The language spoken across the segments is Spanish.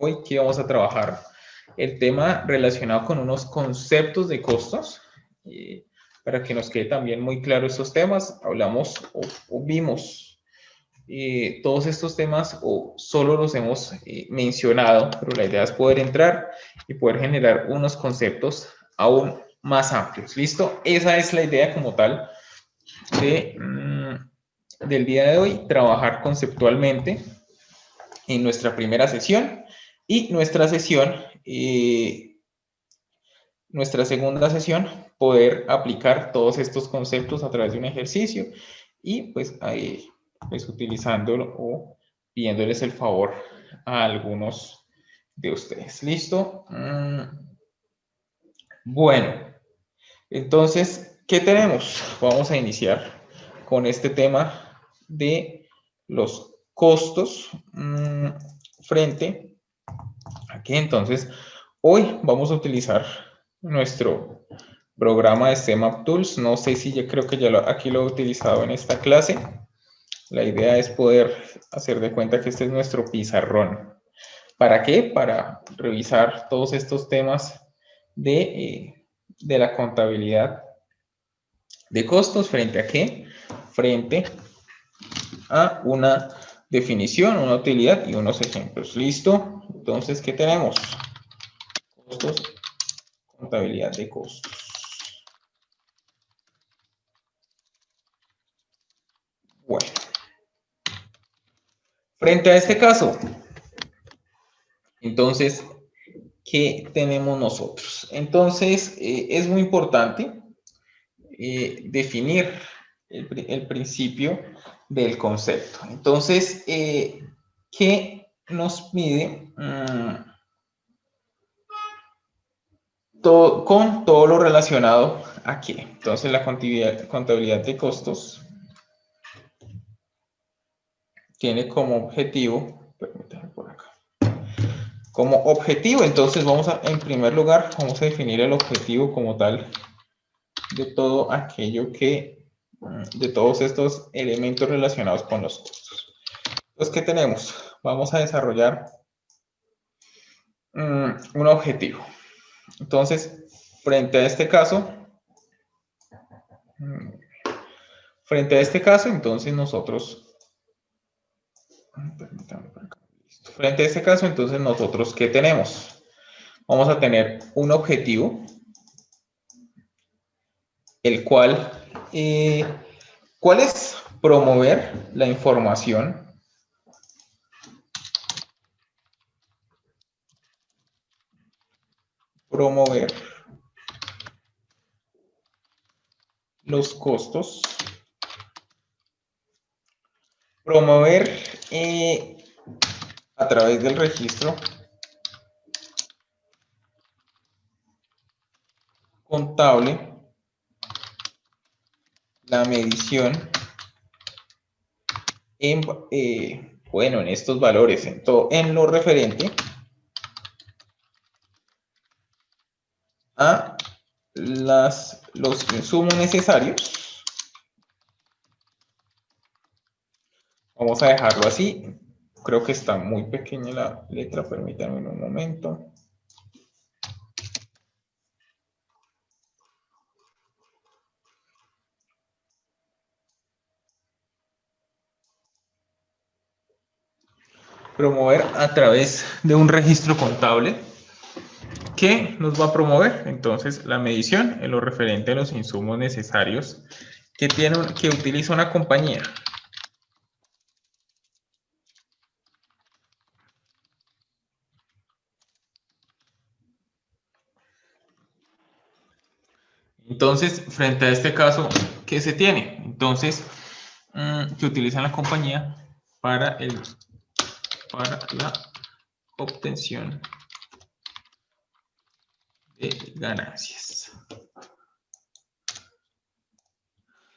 hoy que vamos a trabajar el tema relacionado con unos conceptos de costos. Para que nos quede también muy claro estos temas, hablamos o vimos todos estos temas o solo los hemos mencionado, pero la idea es poder entrar y poder generar unos conceptos aún más amplios. ¿Listo? Esa es la idea como tal del día de hoy, trabajar conceptualmente en nuestra primera sesión y nuestra segunda sesión, poder aplicar todos estos conceptos a través de un ejercicio y pues ahí pues utilizándolo o pidiéndoles el favor a algunos de ustedes. ¿Listo? Bueno, entonces, ¿qué tenemos? Vamos a iniciar con este tema de los costos frente a que entonces hoy vamos a utilizar nuestro programa de STEMAP Tools. No sé si ya creo que ya aquí lo he utilizado en esta clase. La idea es poder hacer de cuenta que este es nuestro pizarrón. ¿Para qué? Para revisar todos estos temas de la contabilidad de costos. ¿Frente a qué? Frente a una definición, una utilidad y unos ejemplos. ¿Listo? Entonces, ¿qué tenemos? Costos, contabilidad de costos. Bueno, frente a este caso, entonces, ¿qué tenemos nosotros? Entonces, es muy importante definir el principio del concepto. Entonces, ¿qué nos pide con todo lo relacionado aquí? Entonces, la contabilidad de costos tiene como objetivo, permítanme por acá, como objetivo, entonces en primer lugar, vamos a definir el objetivo como tal de todo aquello de todos estos elementos relacionados con los costos. Entonces, ¿qué tenemos? Vamos a desarrollar un objetivo. Entonces, frente a este caso, entonces nosotros, ¿qué tenemos? Vamos a tener un objetivo, el cual, ¿cuál es? Promover la información promover los costos, promover a través del registro contable la medición en estos valores, en lo referente a los insumos necesarios. Vamos a dejarlo así. Creo que está muy pequeña la letra, permítanme un momento. Promover a través de un registro contable. ¿Qué nos va a promover? Entonces, la medición en lo referente a los insumos necesarios que utiliza una compañía. Entonces, frente a este caso, ¿qué se tiene? Entonces, que utiliza la compañía para la obtención de ganancias.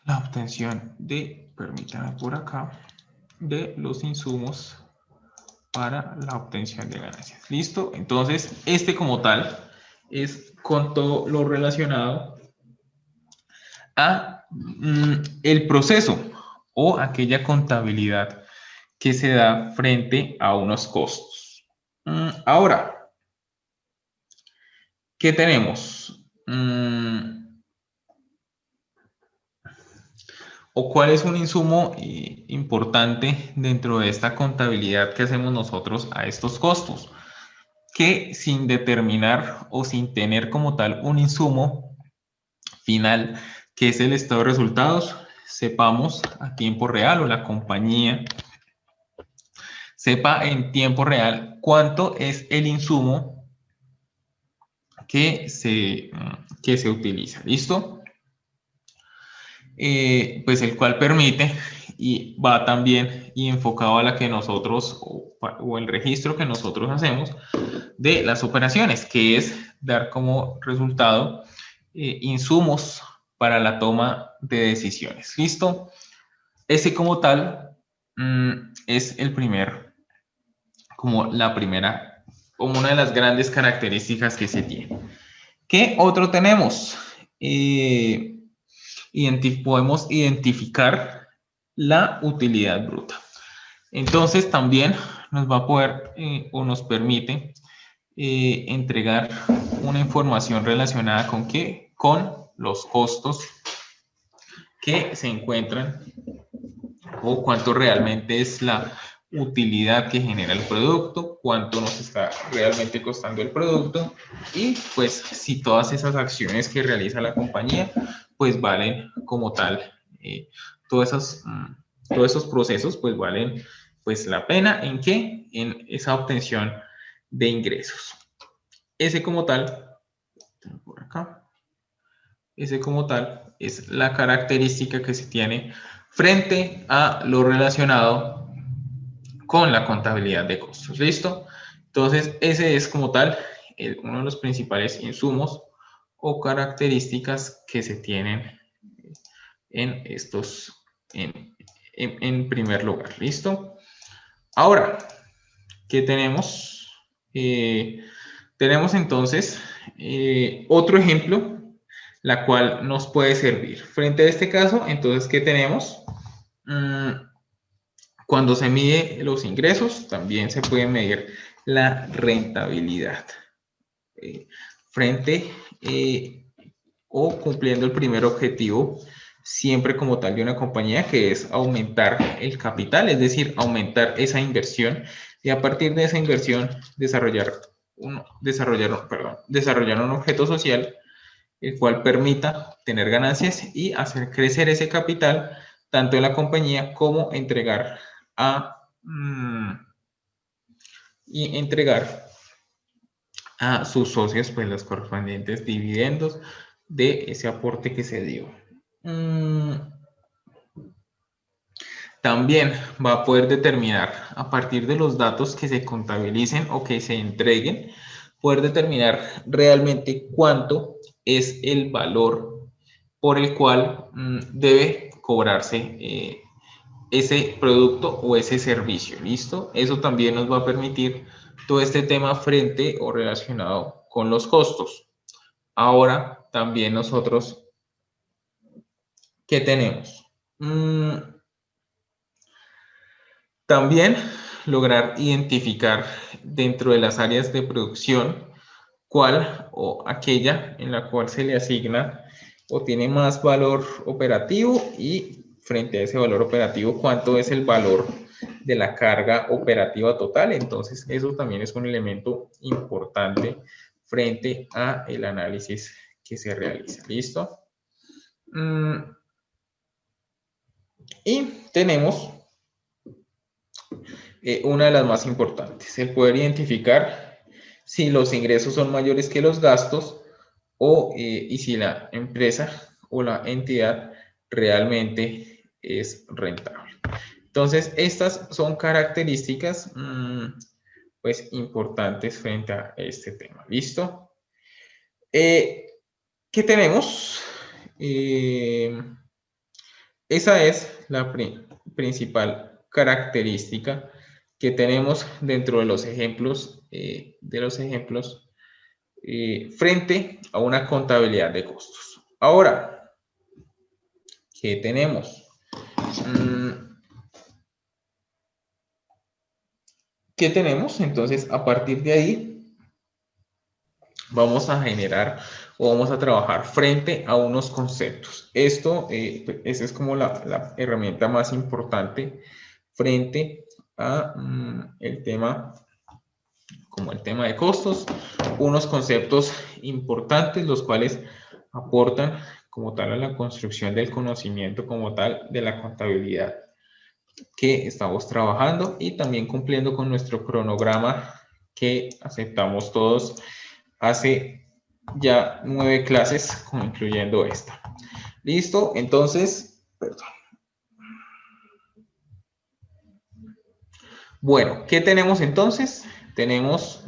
La obtención de, permítanme por acá, de los insumos para la obtención de ganancias. ¿Listo? Entonces, este como tal es con todo lo relacionado a el proceso o aquella contabilidad que se da frente a unos costos. Ahora, ¿qué tenemos? ¿O cuál es un insumo importante dentro de esta contabilidad que hacemos nosotros a estos costos? Que sin determinar o sin tener como tal un insumo final, que es el estado de resultados, sepamos a tiempo real o la compañía sepa en tiempo real cuánto es el insumo que se utiliza. ¿Listo? Pues el cual permite y va también y enfocado a la que nosotros o el registro que nosotros hacemos de las operaciones, que es dar como resultado insumos para la toma de decisiones. ¿Listo? Ese como tal es el primer, como la primera, como una de las grandes características que se tiene. ¿Qué otro tenemos? Podemos identificar la utilidad bruta. Entonces también nos va a poder o nos permite entregar una información relacionada con qué, con los costos que se encuentran o cuánto realmente es la utilidad que genera el producto, cuánto nos está realmente costando el producto y pues si todas esas acciones que realiza la compañía pues valen como tal, todos esos procesos pues valen pues la pena en qué, en esa obtención de ingresos. Ese como tal, por acá, ese como tal es la característica que se tiene frente a lo relacionado con la contabilidad de costos. ¿Listo? Entonces, ese es como tal uno de los principales insumos o características que se tienen en estos, en primer lugar. ¿Listo? Ahora, ¿qué tenemos? Tenemos entonces otro ejemplo, la cual nos puede servir. Frente a este caso, entonces, ¿qué tenemos? Cuando se mide los ingresos, también se puede medir la rentabilidad. Frente o cumpliendo el primer objetivo, siempre como tal de una compañía, que es aumentar el capital, es decir, aumentar esa inversión y a partir de esa inversión desarrollar un objeto social el cual permita tener ganancias y hacer crecer ese capital tanto en la compañía como entregar y entregar a sus socios pues los correspondientes dividendos de ese aporte que se dio. También va a poder determinar a partir de los datos que se contabilicen o que se entreguen, poder determinar realmente cuánto es el valor por el cual debe cobrarse ese producto o ese servicio. ¿Listo? Eso también nos va a permitir todo este tema frente o relacionado con los costos. Ahora, también nosotros, ¿qué tenemos? También lograr identificar dentro de las áreas de producción cuál o aquella en la cual se le asigna o tiene más valor operativo y frente a ese valor operativo cuánto es el valor de la carga operativa total. Entonces eso también es un elemento importante frente a el análisis que se realiza. ¿Listo? Y tenemos una de las más importantes, el poder identificar si los ingresos son mayores que los gastos y si la empresa o la entidad realmente es rentable. Entonces, estas son características pues importantes frente a este tema. ¿Listo? ¿Qué tenemos? Esa es la principal característica que tenemos dentro de los ejemplos, frente a una contabilidad de costos. Ahora, ¿qué tenemos? ¿qué tenemos? Entonces, a partir de ahí, vamos a generar o vamos a trabajar frente a unos conceptos. Esto, esa es como la herramienta más importante frente a el tema, como el tema de costos, unos conceptos importantes, los cuales aportan como tal a la construcción del conocimiento como tal de la contabilidad que estamos trabajando y también cumpliendo con nuestro cronograma que aceptamos todos hace ya 9 clases, incluyendo esta. ¿Listo? Entonces, perdón. Bueno, ¿qué tenemos entonces? Tenemos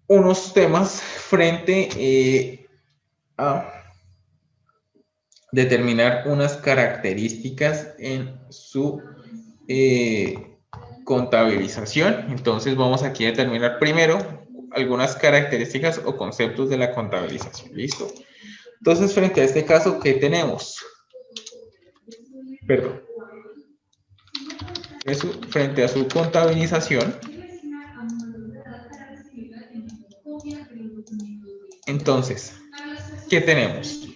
unos temas frente a determinar unas características en su contabilización. Entonces vamos aquí a determinar primero algunas características o conceptos de la contabilización. ¿Listo? Entonces, frente a este caso, ¿qué tenemos? Perdón. Frente a su contabilización, entonces, ¿qué tenemos?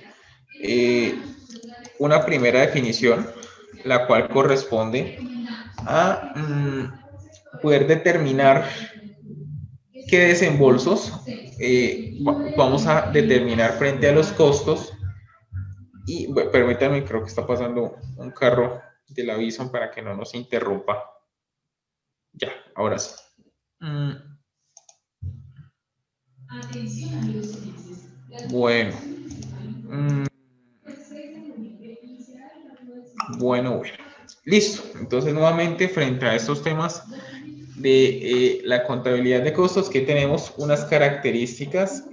Una primera definición, la cual corresponde a poder determinar qué desembolsos vamos a determinar frente a los costos. Y bueno, permítanme, creo que está pasando un carro del aviso para que no nos interrumpa. Ya, ahora sí. Bueno. Bueno. Listo. Entonces, nuevamente, frente a estos temas de la contabilidad de costos, que tenemos unas características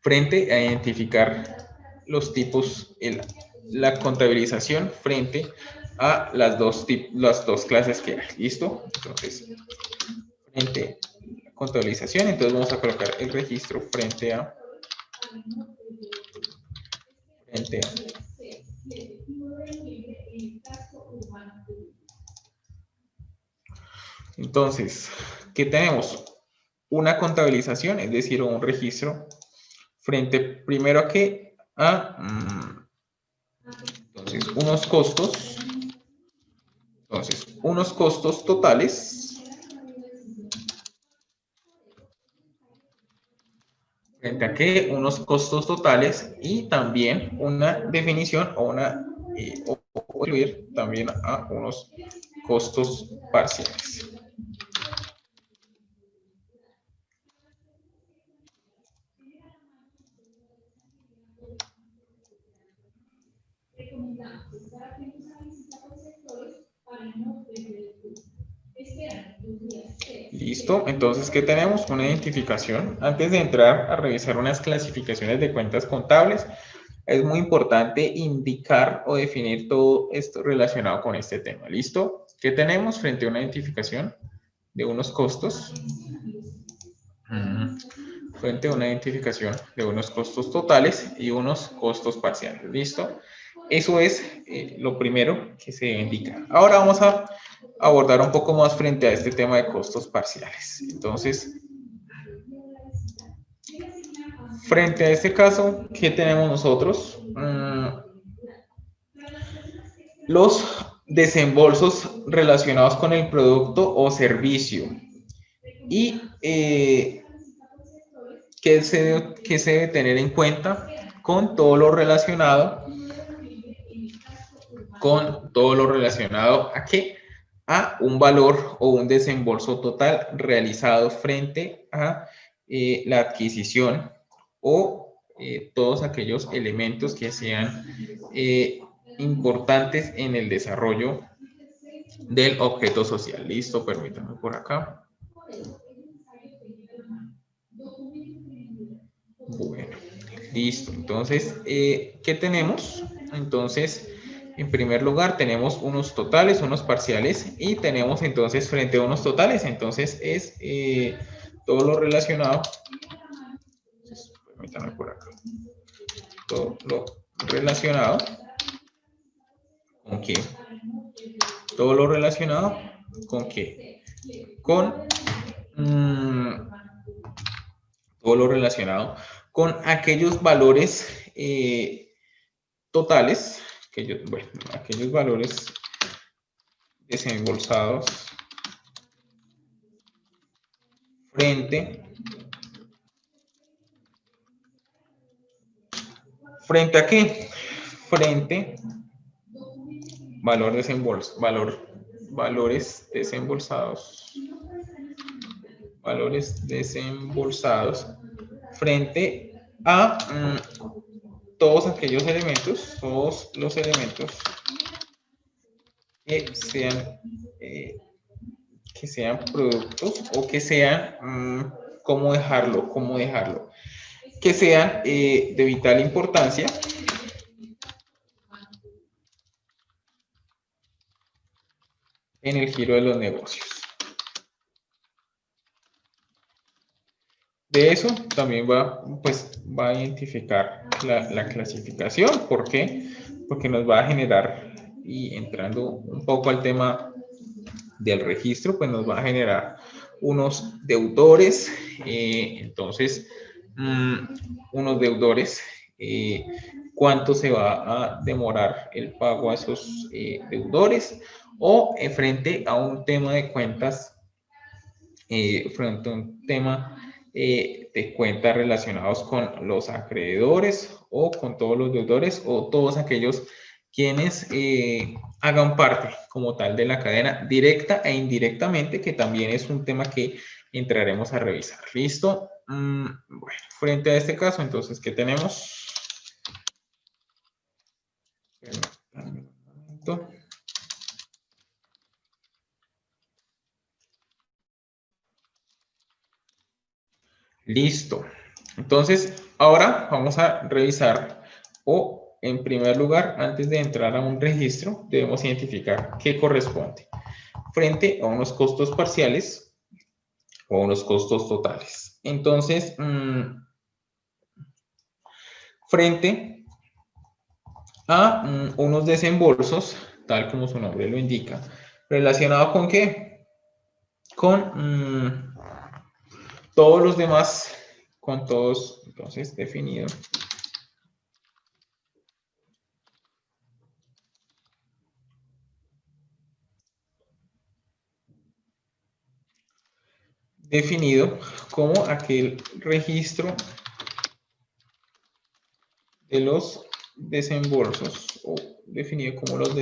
frente a identificar los tipos, la contabilización frente a las dos clases que hay. ¿Listo? Entonces, frente a contabilización, entonces vamos a colocar el registro frente a entonces, ¿qué tenemos? Una contabilización, es decir, un registro frente primero a qué? Entonces, unos costos. Entonces, unos costos totales frente a qué? Unos costos totales y también una definición o incluir también a unos costos parciales. Listo, entonces, ¿qué tenemos? Una identificación. Antes de entrar a revisar unas clasificaciones de cuentas contables, es muy importante indicar o definir todo esto relacionado con este tema. ¿Listo? ¿Qué tenemos frente a una identificación de unos costos? Frente a una identificación de unos costos totales y unos costos parciales. ¿Listo? Eso es lo primero que se indica. Ahora vamos a abordar un poco más frente a este tema de costos parciales. Entonces, frente a este caso, ¿qué tenemos nosotros? Los desembolsos relacionados con el producto o servicio. Y ¿qué se debe tener en cuenta? Con todo lo relacionado ¿a qué? A un valor o un desembolso total realizado frente a la adquisición o todos aquellos elementos que sean importantes en el desarrollo del objeto social. Listo, permítanme por acá. Bueno, listo. Entonces, ¿qué tenemos? Entonces, en primer lugar, tenemos unos totales, unos parciales y tenemos entonces frente a unos totales, entonces es todo lo relacionado. Entonces, permítanme por acá. Todo lo relacionado con qué? Todo lo relacionado con qué? Con todo lo relacionado con aquellos valores totales, aquellos valores desembolsados frente ¿a qué? Frente valores desembolsados frente a todos aquellos elementos, todos los elementos que sean productos o que sean, ¿cómo dejarlo? Que sean de vital importancia en el giro de los negocios. De eso también va a identificar la clasificación. ¿Por qué? Porque nos va a generar, y entrando un poco al tema del registro, pues nos va a generar unos deudores. Entonces, unos deudores, ¿cuánto se va a demorar el pago a esos deudores? O frente a un tema de cuentas, frente a un tema de cuentas relacionados con los acreedores o con todos los deudores o todos aquellos quienes hagan parte como tal de la cadena directa e indirectamente, que también es un tema que entraremos a revisar. ¿Listo? Bueno, frente a este caso, entonces, ¿qué tenemos? Un momento. Listo. Entonces, ahora vamos a revisar en primer lugar, antes de entrar a un registro, debemos identificar qué corresponde frente a unos costos parciales o unos costos totales. Entonces, frente a unos desembolsos, tal como su nombre lo indica, ¿relacionado con qué? Con todos los demás, con todos, entonces, definido. Definido como aquel registro de los desembolsos, o definido como los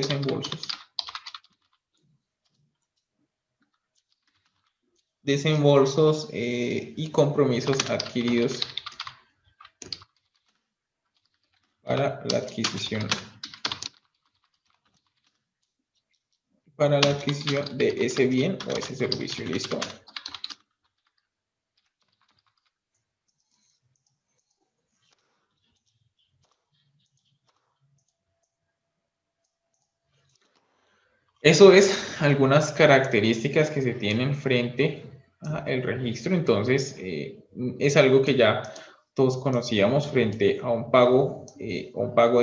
desembolsos y compromisos adquiridos para la adquisición de ese bien o ese servicio. ¿Listo? Eso es algunas características que se tienen frente al registro. Entonces, es algo que ya todos conocíamos frente a un pago de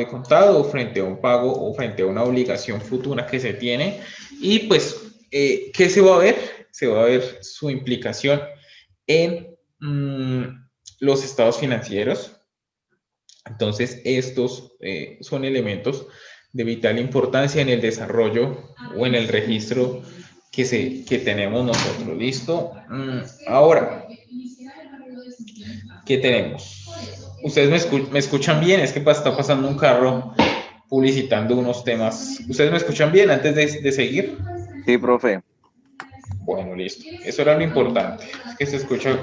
contado, o frente a un pago o frente a una obligación futura que se tiene. Y pues, ¿qué se va a ver? Se va a ver su implicación en los estados financieros. Entonces, estos son elementos de vital importancia en el desarrollo o en el registro que tenemos nosotros. ¿Listo? Ahora, ¿qué tenemos? ¿Ustedes me escuchan bien? Es que está pasando un carro publicitando unos temas. ¿Ustedes me escuchan bien antes de seguir? Sí, profe. Bueno, listo. Eso era lo importante. Es que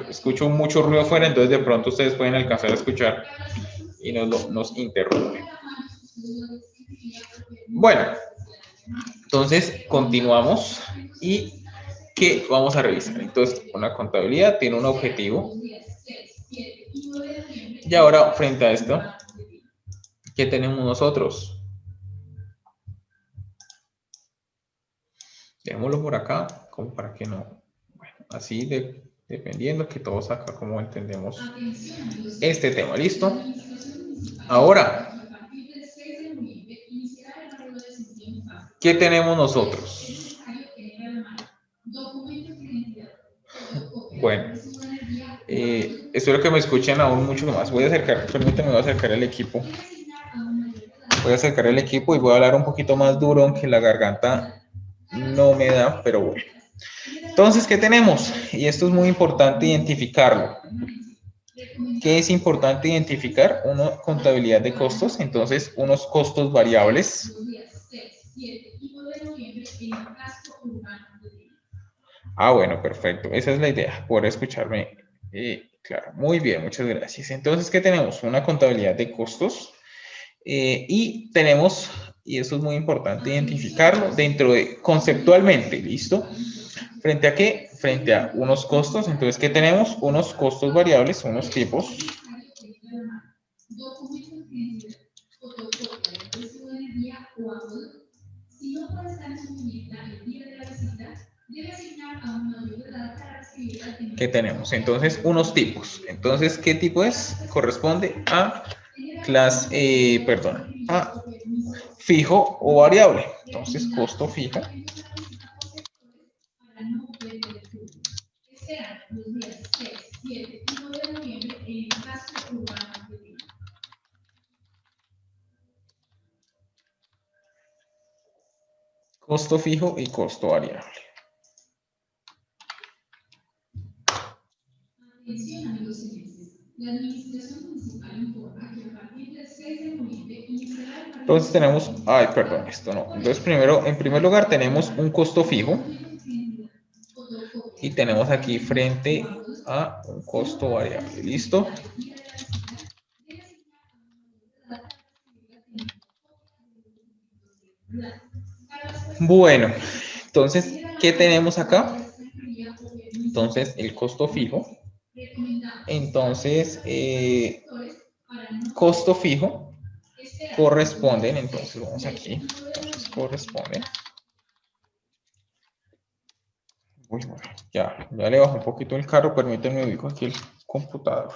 escucho mucho ruido afuera, entonces de pronto ustedes pueden alcanzar a escuchar y nos interrumpen. Bueno, entonces continuamos y ¿qué vamos a revisar? Entonces, una contabilidad tiene un objetivo. Y ahora, frente a esto, ¿qué tenemos nosotros? Dejémoslo por acá, como para que no. Bueno, así dependiendo que todos acá como entendemos este tema. ¿Listo? Ahora, ¿qué tenemos nosotros? Bueno, espero que me escuchen aún mucho más. Voy a acercar, permítanme, voy a acercar el equipo. Voy a acercar el equipo y voy a hablar un poquito más duro, aunque la garganta no me da, pero bueno. Entonces, ¿qué tenemos? Y esto es muy importante identificarlo. ¿Qué es importante identificar? Uno, contabilidad de costos, entonces unos costos variables. Ah, bueno, perfecto. Esa es la idea, poder escucharme. Claro, muy bien, muchas gracias. Entonces, ¿qué tenemos? Una contabilidad de costos y tenemos, y eso es muy importante identificarlo, dentro de, conceptualmente, ¿listo? ¿Frente a qué? Frente a unos costos. Entonces, ¿qué tenemos? Unos costos variables, unos tipos. ¿Qué tenemos? Entonces, unos tipos. Entonces, ¿qué tipo es? Corresponde a clase, perdón, a fijo o variable. Entonces, costo fijo. Costo fijo y costo variable. Entonces tenemos, ay, perdón, esto no. Entonces primero, en primer lugar tenemos un costo fijo y tenemos aquí frente a un costo variable. ¿Listo? Bueno, entonces, ¿qué tenemos acá? Entonces, el costo fijo. Entonces, costo fijo corresponden, entonces vamos aquí, entonces corresponden. Uy, bueno, ya le bajo un poquito el carro, permítanme ubico aquí el computador.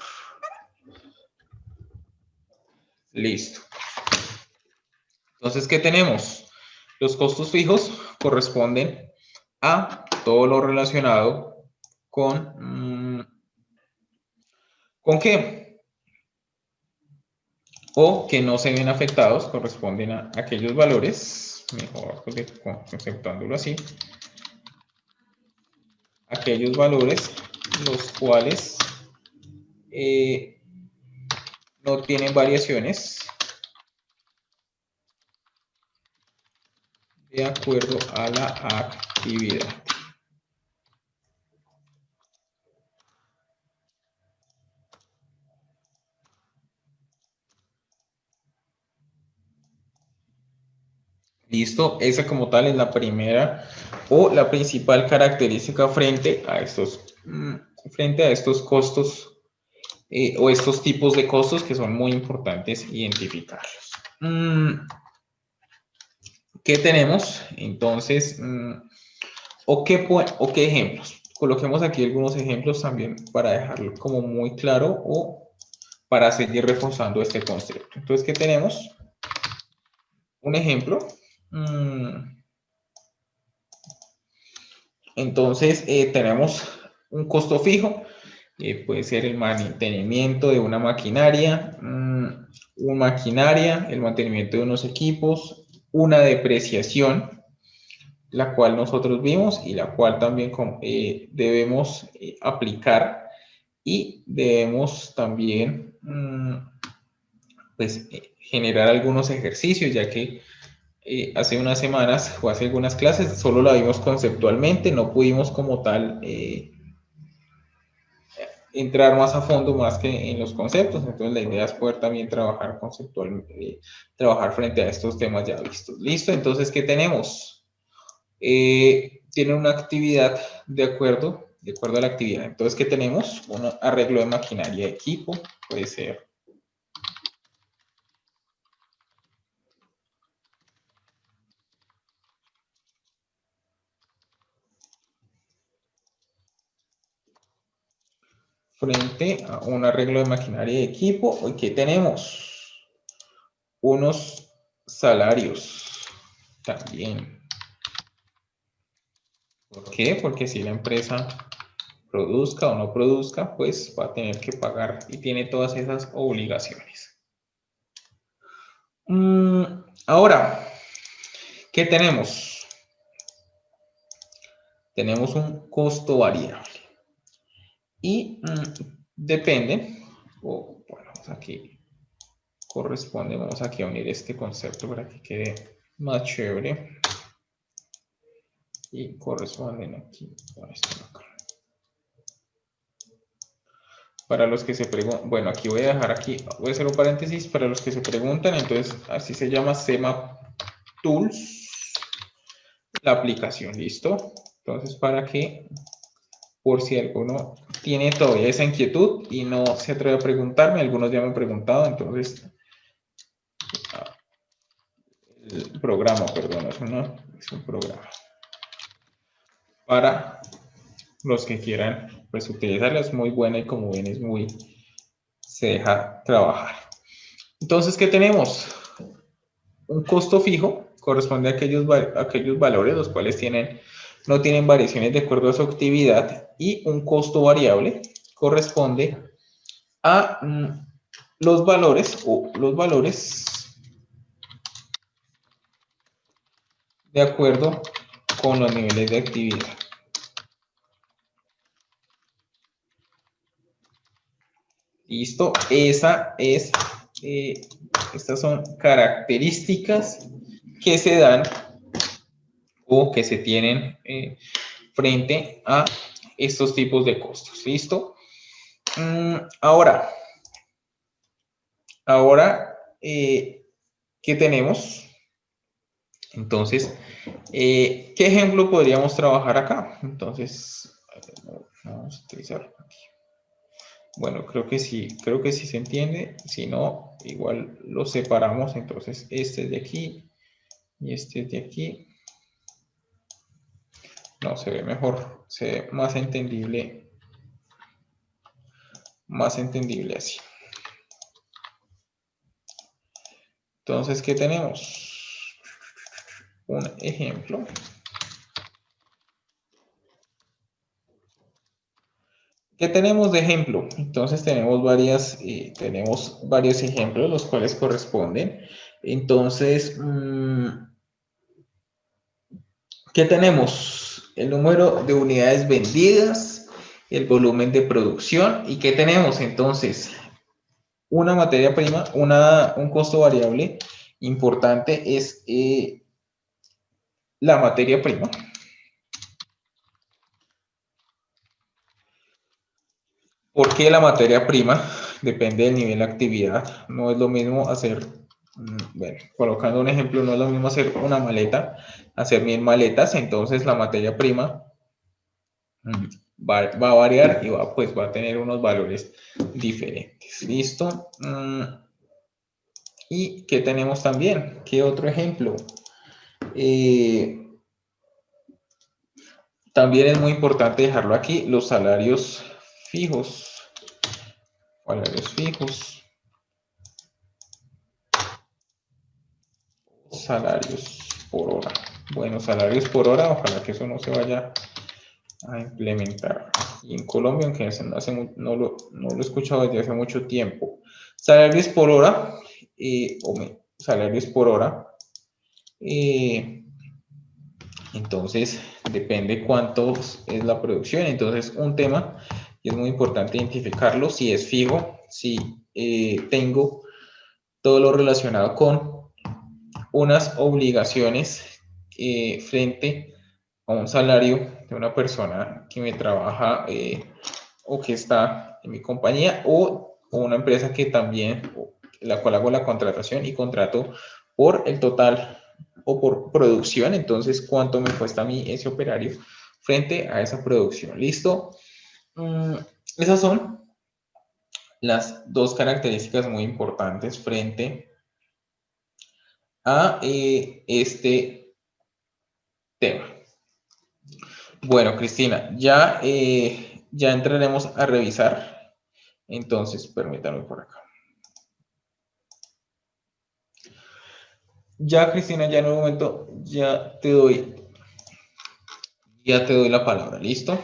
Listo. Entonces, ¿qué tenemos? Los costos fijos corresponden a todo lo relacionado con... ¿Con qué? O que no se ven afectados, corresponden a aquellos valores, mejor conceptuándolo así, aquellos valores los cuales no tienen variaciones de acuerdo a la actividad. Listo, esa como tal es la primera o la principal característica frente a estos costos o estos tipos de costos que son muy importantes identificarlos. ¿Qué tenemos? Entonces, ¿o qué ejemplos? Coloquemos aquí algunos ejemplos también para dejarlo como muy claro o para seguir reforzando este concepto. Entonces, ¿qué tenemos? Un ejemplo. Entonces, tenemos un costo fijo, puede ser el mantenimiento de una maquinaria, el mantenimiento de unos equipos, una depreciación, la cual nosotros vimos y la cual también debemos aplicar y debemos también pues, generar algunos ejercicios, ya que hace unas semanas o hace algunas clases solo la vimos conceptualmente, no pudimos como tal entrar más a fondo más que en los conceptos, entonces la idea es poder también trabajar conceptualmente, trabajar frente a estos temas ya vistos. Listo, entonces, ¿qué tenemos? Tiene una actividad de acuerdo a la actividad. Entonces, ¿qué tenemos? Un arreglo de maquinaria de equipo, puede ser. Frente a un arreglo de maquinaria de equipo, ¿qué tenemos? Unos salarios también. ¿Por qué? Porque si la empresa produzca o no produzca, pues va a tener que pagar y tiene todas esas obligaciones. Ahora, ¿qué tenemos? Tenemos un costo variable. Y depende, o bueno, aquí corresponde, vamos aquí a unir este concepto para que quede más chévere. Y corresponden aquí con esto acá. Para los que se preguntan, bueno, aquí voy a dejar aquí, voy a hacer un paréntesis para los que se preguntan, entonces así se llama CMAP Tools, la aplicación, ¿listo? Entonces para que, por si alguno tiene todavía esa inquietud y no se atreve a preguntarme, algunos ya me han preguntado, entonces el programa, perdón, es un programa para los que quieran pues utilizarla, es muy buena y como ven es muy, se deja trabajar. Entonces, ¿qué tenemos? Un costo fijo corresponde a aquellos valores los cuales no tienen variaciones de acuerdo a su actividad, y un costo variable corresponde a los valores de acuerdo con los niveles de actividad. Listo, estas son características que se dan o que se tienen frente a estos tipos de costos. ¿Listo? Ahora, ¿qué tenemos? Entonces, ¿qué ejemplo podríamos trabajar acá? Entonces, vamos a utilizar aquí. Bueno, creo que sí se entiende. Si no, igual lo separamos. Entonces, este es de aquí y este es de aquí. No, se ve mejor, se ve más entendible así. Entonces, ¿qué tenemos? Un ejemplo. ¿Qué tenemos de ejemplo? Entonces tenemos varios ejemplos, los cuales corresponden. Entonces, ¿qué tenemos? El número de unidades vendidas, el volumen de producción. ¿Y qué tenemos? Entonces, una materia prima, un costo variable importante es la materia prima. ¿Por qué la materia prima? Depende del nivel de actividad. No es lo mismo hacer, bueno, colocando un ejemplo, no es lo mismo hacer una maleta, hacer 1000 maletas. Entonces la materia prima va a variar y va a tener unos valores diferentes. ¿Listo? ¿Y qué tenemos también? ¿Qué otro ejemplo? También es muy importante dejarlo aquí, los salarios fijos. Salarios fijos. Salarios por hora. Bueno, salarios por hora, ojalá que eso no se vaya a implementar. Y en Colombia, aunque no lo he escuchado desde hace mucho tiempo. Salarios por hora, salarios por hora. Entonces, depende cuánto es la producción. Entonces, un tema, y es muy importante identificarlo, si es fijo, si tengo todo lo relacionado con unas obligaciones frente a un salario de una persona que me trabaja o que está en mi compañía, o una empresa que también, la cual hago la contratación y contrato por el total o por producción. Entonces, ¿cuánto me cuesta a mí ese operario frente a esa producción? ¿Listo? Esas son las dos características muy importantes frente a este tema. Bueno, Cristina, ya entraremos a revisar. Entonces, permítame por acá. Ya, Cristina, ya en un momento ya te doy la palabra. ¿Listo?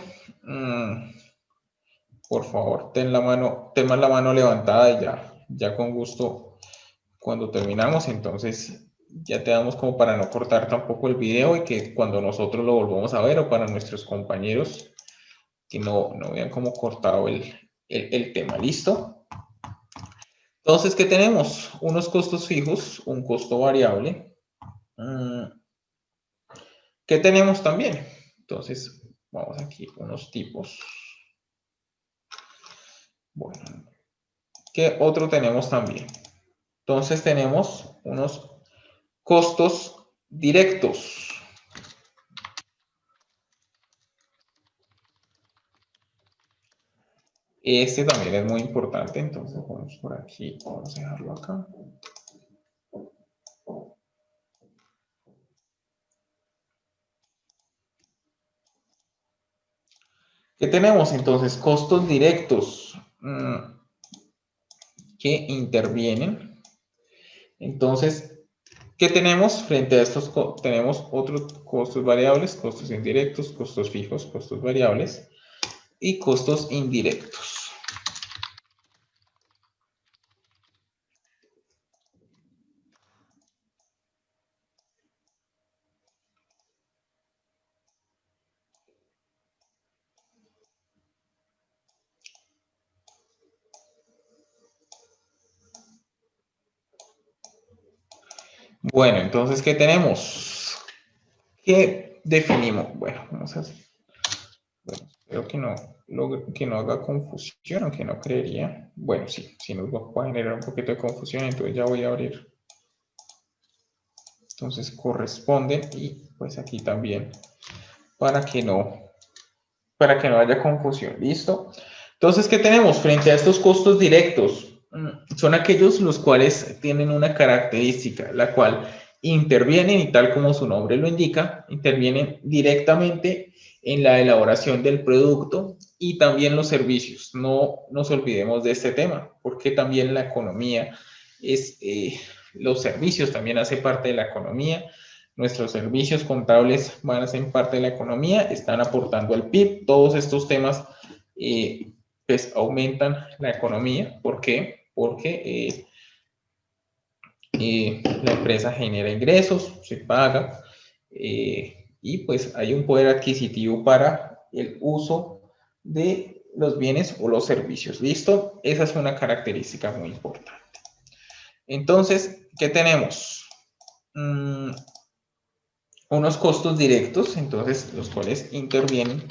por favor, ten más la mano levantada y ya con gusto cuando terminamos, entonces ya te damos como para no cortar tampoco el video y que cuando nosotros lo volvamos a ver o para nuestros compañeros que no vean como cortado el tema. ¿Listo? Entonces, ¿qué tenemos? Unos costos fijos, un costo variable. ¿Qué tenemos también? Entonces, vamos aquí, unos tipos. Bueno, ¿qué otro tenemos también? Entonces tenemos unos costos directos. Este también es muy importante, entonces vamos por aquí, vamos a dejarlo acá. ¿Qué tenemos entonces? Costos directos que intervienen. Entonces, ¿qué tenemos frente a estos? Tenemos otros costos variables, costos indirectos, costos fijos, costos variables y costos indirectos. Bueno, entonces, ¿qué tenemos? ¿Qué definimos? Bueno, vamos a hacer. Bueno, espero que no haga confusión, aunque no creería. Bueno, sí nos va a generar un poquito de confusión, entonces ya voy a abrir. Entonces corresponden y pues aquí también para que no haya confusión. ¿Listo? Entonces, ¿qué tenemos frente a estos costos directos? Son aquellos los cuales tienen una característica, la cual intervienen, y tal como su nombre lo indica, intervienen directamente en la elaboración del producto y también los servicios. No nos olvidemos de este tema, porque también la economía es, los servicios también hacen parte de la economía. Nuestros servicios contables van a ser parte de la economía, están aportando al PIB. Todos estos temas pues aumentan la economía. ¿Por qué? Porque la empresa genera ingresos, se paga y pues hay un poder adquisitivo para el uso de los bienes o los servicios. ¿Listo? Esa es una característica muy importante. Entonces, ¿qué tenemos? Unos costos directos, entonces los cuales intervienen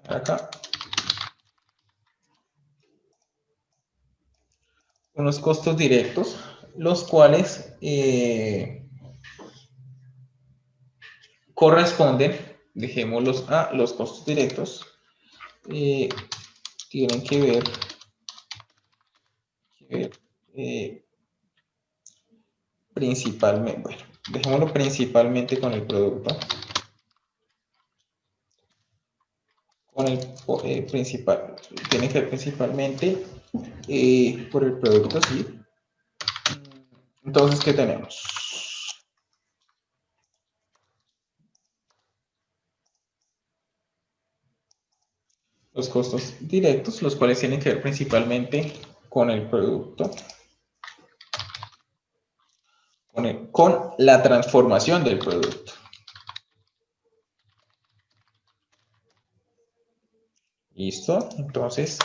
acá. Unos costos directos, los cuales corresponden, dejémoslos a los costos directos, tienen que ver principalmente, bueno, dejémoslo principalmente con el producto, con el principal, tiene que ver principalmente por el producto, sí. Entonces, ¿qué tenemos? Los costos directos, los cuales tienen que ver principalmente con el producto, con la transformación del producto. ¿Listo? Entonces,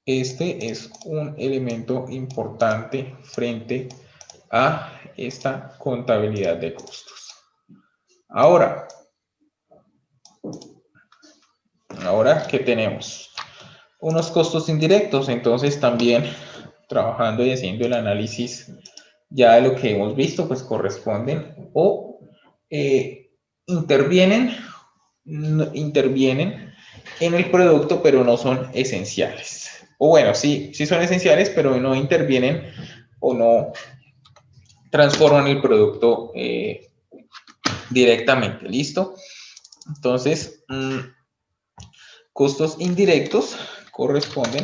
este es un elemento importante frente a esta contabilidad de costos. Ahora, ¿qué tenemos? Unos costos indirectos, entonces también trabajando y haciendo el análisis ya de lo que hemos visto, pues corresponden o intervienen en el producto, pero no son esenciales. O bueno, sí son esenciales, pero no intervienen o no transforman el producto directamente. ¿Listo? Entonces, costos indirectos corresponden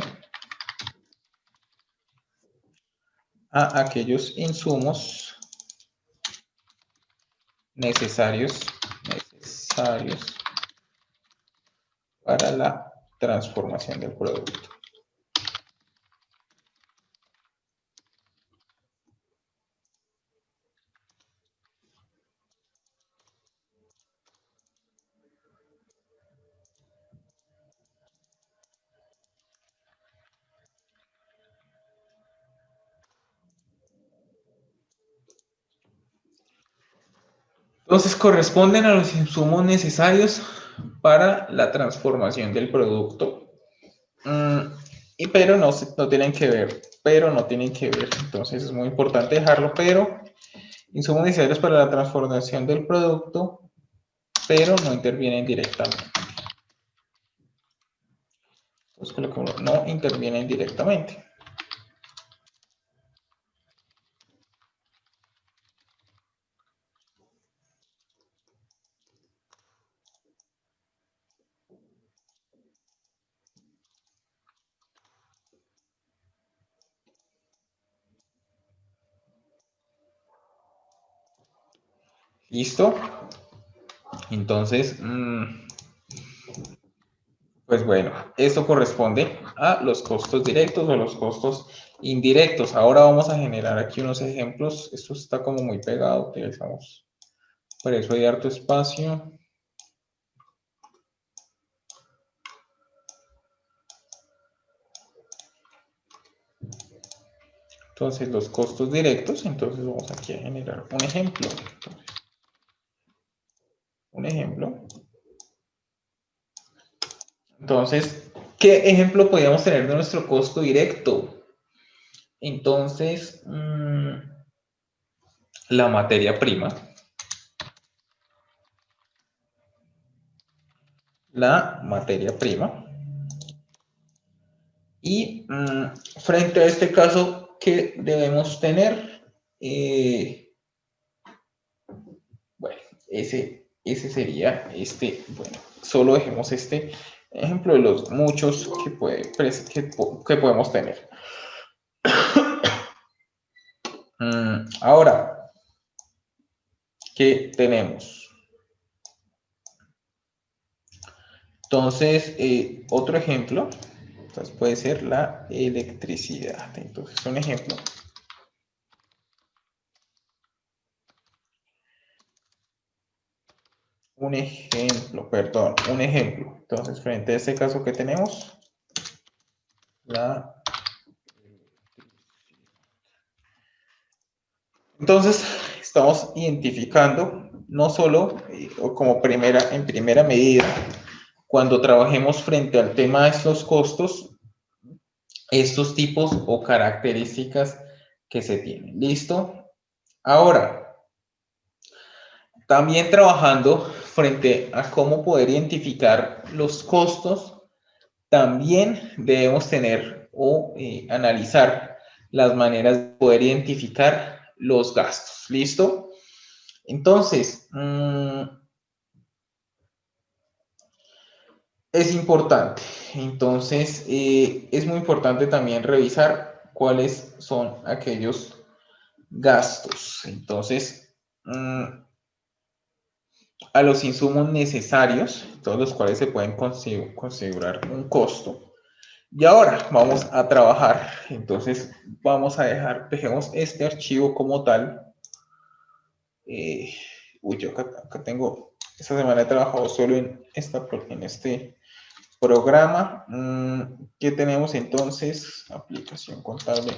a aquellos insumos necesarios para la transformación del producto. Entonces corresponden a los insumos necesarios para la transformación del producto. Pero no tienen que ver, entonces es muy importante dejarlo, pero insumos necesarios para la transformación del producto, pero no intervienen directamente. Entonces colocamos no intervienen directamente. ¿Listo? Entonces, pues bueno, esto corresponde a los costos directos o los costos indirectos. Ahora vamos a generar aquí unos ejemplos. Esto está como muy pegado, utilizamos. Por eso hay harto espacio. Entonces, los costos directos, entonces vamos aquí a generar un ejemplo. Entonces, ¿qué ejemplo podríamos tener de nuestro costo directo? Entonces, la materia prima. La materia prima. Y frente a este caso, ¿qué debemos tener? Bueno, ese sería bueno, solo dejemos este ejemplo de los muchos que podemos tener. Ahora, ¿qué tenemos? Entonces, otro ejemplo, entonces puede ser la electricidad. Entonces, un ejemplo. Un ejemplo. Entonces, frente a este caso que tenemos, entonces, estamos identificando no solo como en primera medida, cuando trabajemos frente al tema de estos costos, estos tipos o características que se tienen. ¿Listo? Ahora, también trabajando frente a cómo poder identificar los costos, también debemos tener o analizar las maneras de poder identificar los gastos. ¿Listo? Entonces, es importante. Entonces, es muy importante también revisar cuáles son aquellos gastos. Entonces, a los insumos necesarios, todos los cuales se pueden configurar un costo. Y ahora vamos a trabajar. Entonces, dejemos este archivo como tal. Yo acá tengo, esta semana he trabajado solo en este programa. ¿Qué tenemos entonces? Aplicación contable.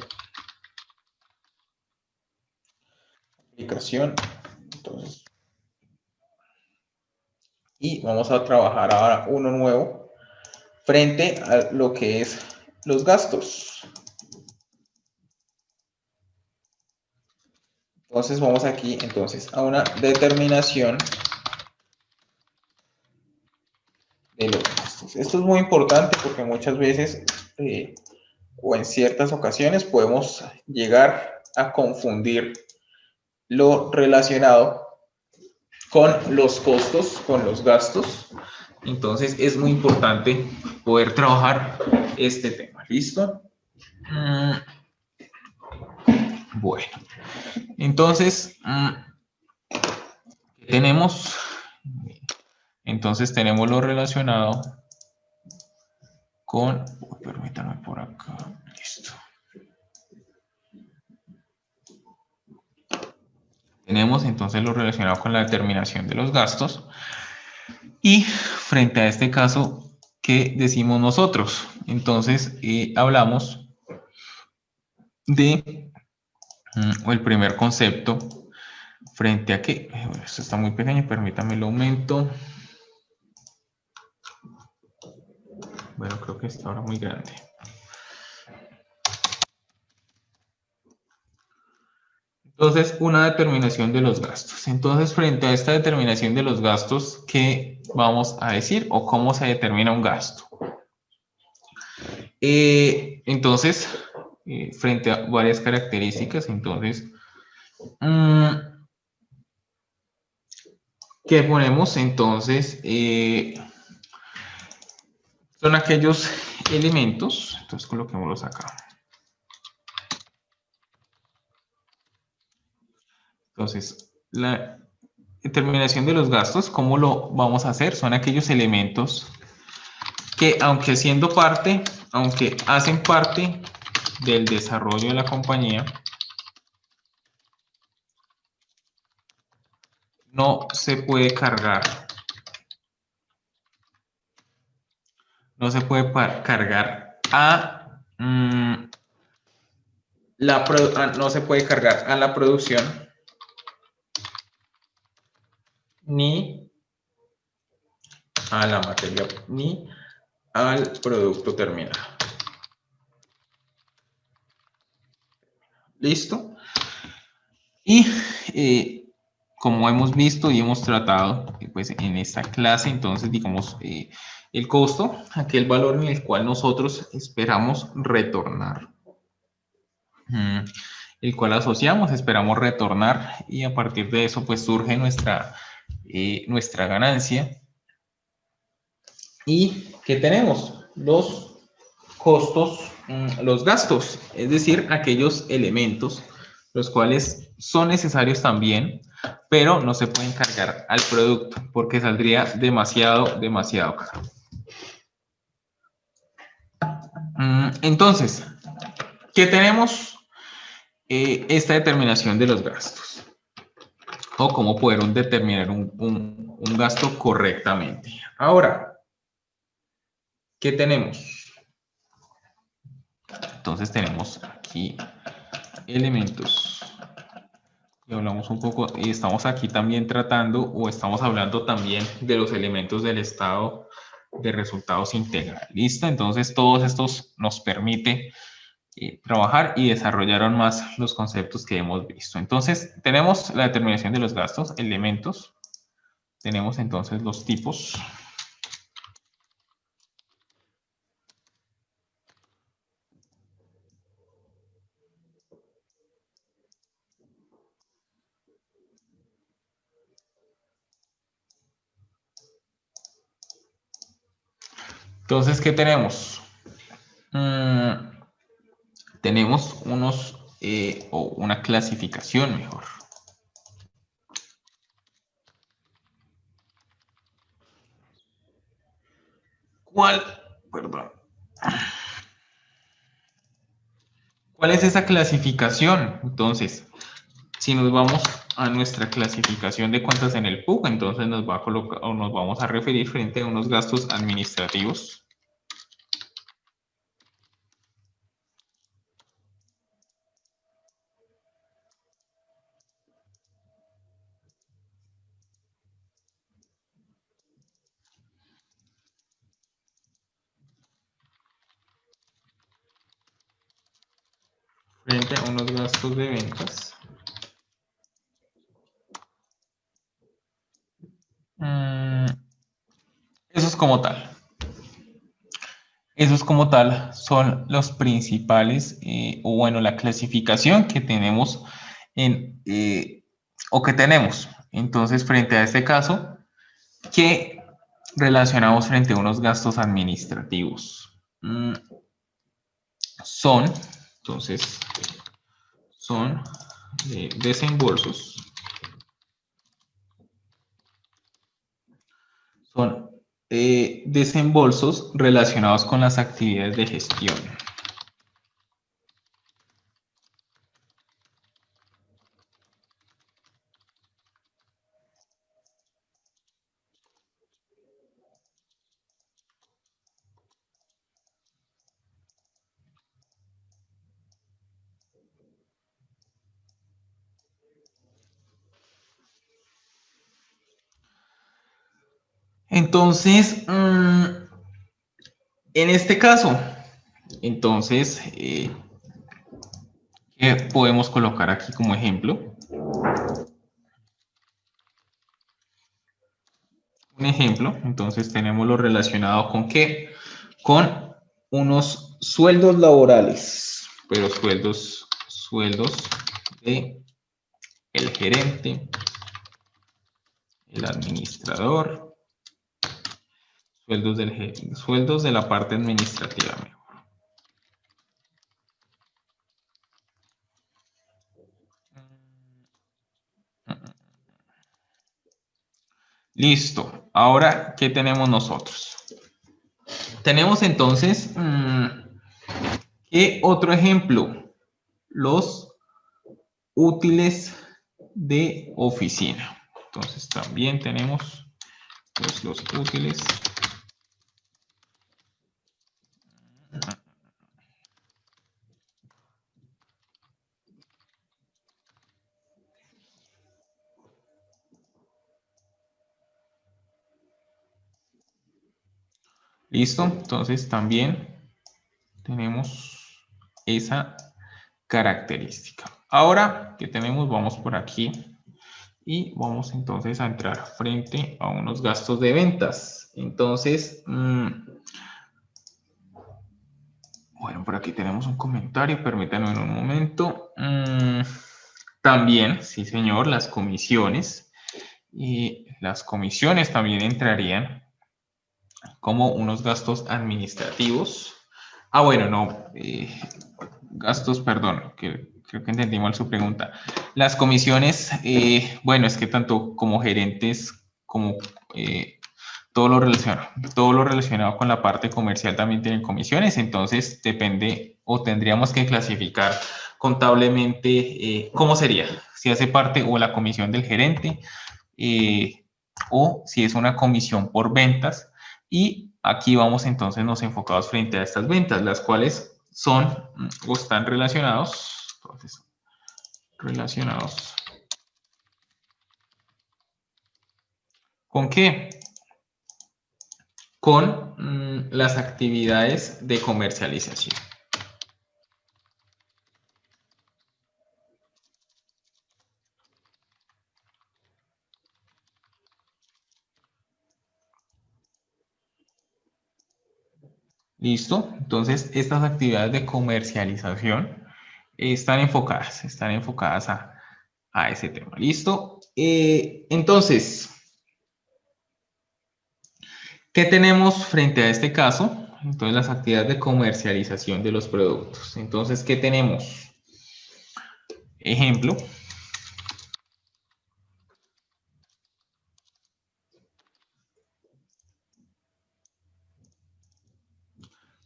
Aplicación. Entonces, y vamos a trabajar ahora uno nuevo frente a lo que es los gastos. Entonces vamos aquí entonces a una determinación de los gastos. Esto es muy importante porque muchas veces o en ciertas ocasiones podemos llegar a confundir lo relacionado con los costos, con los gastos. Entonces es muy importante poder trabajar este tema. ¿Listo? Bueno, entonces tenemos lo relacionado con, permítanme por acá, listo. Tenemos entonces lo relacionado con la determinación de los gastos. Y frente a este caso, ¿qué decimos nosotros? Entonces, hablamos de el primer concepto frente a que, esto está muy pequeño, permítame lo aumento. Bueno, creo que está ahora muy grande. Entonces, una determinación de los gastos. Entonces, frente a esta determinación de los gastos, ¿qué vamos a decir o cómo se determina un gasto? Entonces, frente a varias características, entonces, ¿qué ponemos? Entonces, son aquellos elementos, entonces coloquémoslos acá. Entonces, la determinación de los gastos, ¿cómo lo vamos a hacer? Son aquellos elementos que aunque hacen parte del desarrollo de la compañía, no se puede cargar. No se puede cargar no se puede cargar a la producción ni a la materia ni al producto terminado. ¿Listo? Y como hemos visto y hemos tratado pues, en esta clase, entonces digamos el costo, aquel valor en el cual nosotros esperamos retornar. El cual asociamos, esperamos retornar y a partir de eso pues surge nuestra ganancia. ¿Y qué tenemos? Los costos, los gastos, es decir, aquellos elementos los cuales son necesarios también, pero no se pueden cargar al producto porque saldría demasiado caro. Entonces, ¿qué tenemos? Esta determinación de los gastos o cómo poder determinar un gasto correctamente. Ahora, ¿qué tenemos? Entonces tenemos aquí elementos y hablamos un poco y estamos aquí también tratando o estamos hablando también de los elementos del estado de resultados integral. ¿Listo? Entonces todos estos nos permite trabajar y desarrollaron más los conceptos que hemos visto. Entonces tenemos la determinación de los gastos, elementos, tenemos entonces los tipos. Entonces, ¿qué tenemos? Tenemos o una clasificación mejor. Perdón. ¿Cuál es esa clasificación? Entonces, si nos vamos a nuestra clasificación de cuentas en el PUC, entonces nos va a colocar o nos vamos a referir frente a unos gastos administrativos. Frente a unos gastos de ventas. Eso es como tal. Esos como tal son los principales, o bueno, la clasificación que tenemos o que tenemos. Entonces, frente a este caso, ¿qué relacionamos frente a unos gastos administrativos? Son desembolsos. Son desembolsos relacionados con las actividades de gestión. Entonces, en este caso, entonces, ¿qué podemos colocar aquí como ejemplo? Un ejemplo, entonces tenemos lo relacionado con ¿qué? Con unos sueldos laborales, pero sueldos de el gerente, el administrador, sueldos de la parte administrativa. Listo. Ahora, ¿qué tenemos nosotros? Tenemos entonces, ¿qué otro ejemplo? Los útiles de oficina. Entonces, también tenemos pues, los útiles. Listo. Entonces, también tenemos esa característica. Ahora que tenemos, vamos por aquí y vamos entonces a entrar frente a unos gastos de ventas. Entonces, bueno, por aquí tenemos un comentario, permítanme un momento. También, sí señor, las comisiones. Y las comisiones también entrarían como unos gastos administrativos. Ah, bueno, no, gastos, perdón, que creo que entendí mal su pregunta. Las comisiones, bueno, es que tanto como gerentes como todo lo relacionado con la parte comercial también tienen comisiones, entonces depende o tendríamos que clasificar contablemente cómo sería, si hace parte o la comisión del gerente o si es una comisión por ventas y aquí vamos entonces nos enfocados frente a estas ventas, las cuales son o están relacionados, entonces, ¿con qué? Con las actividades de comercialización. ¿Listo? Entonces, estas actividades de comercialización están enfocadas a ese tema. ¿Listo? Entonces, ¿qué tenemos frente a este caso? Entonces, las actividades de comercialización de los productos. Entonces, ¿qué tenemos? Ejemplo.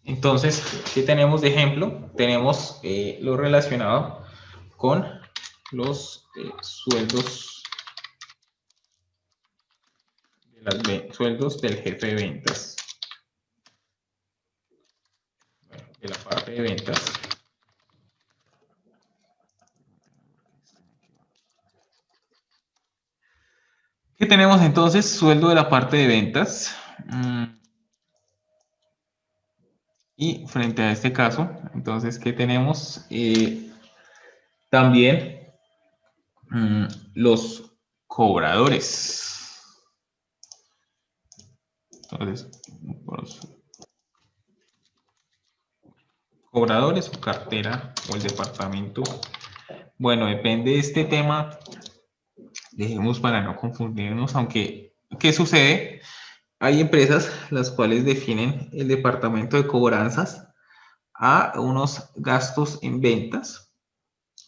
Entonces, ¿qué tenemos de ejemplo? Tenemos lo relacionado con los sueldos, sueldos del jefe de ventas, de la parte de ventas. ¿Qué tenemos entonces? Sueldo de la parte de ventas. Y frente a este caso, entonces, ¿qué tenemos? También los cobradores. Entonces, los cobradores o cartera o el departamento. Bueno, depende de este tema. Dejemos para no confundirnos, aunque, ¿qué sucede? Hay empresas las cuales definen el departamento de cobranzas a unos gastos en ventas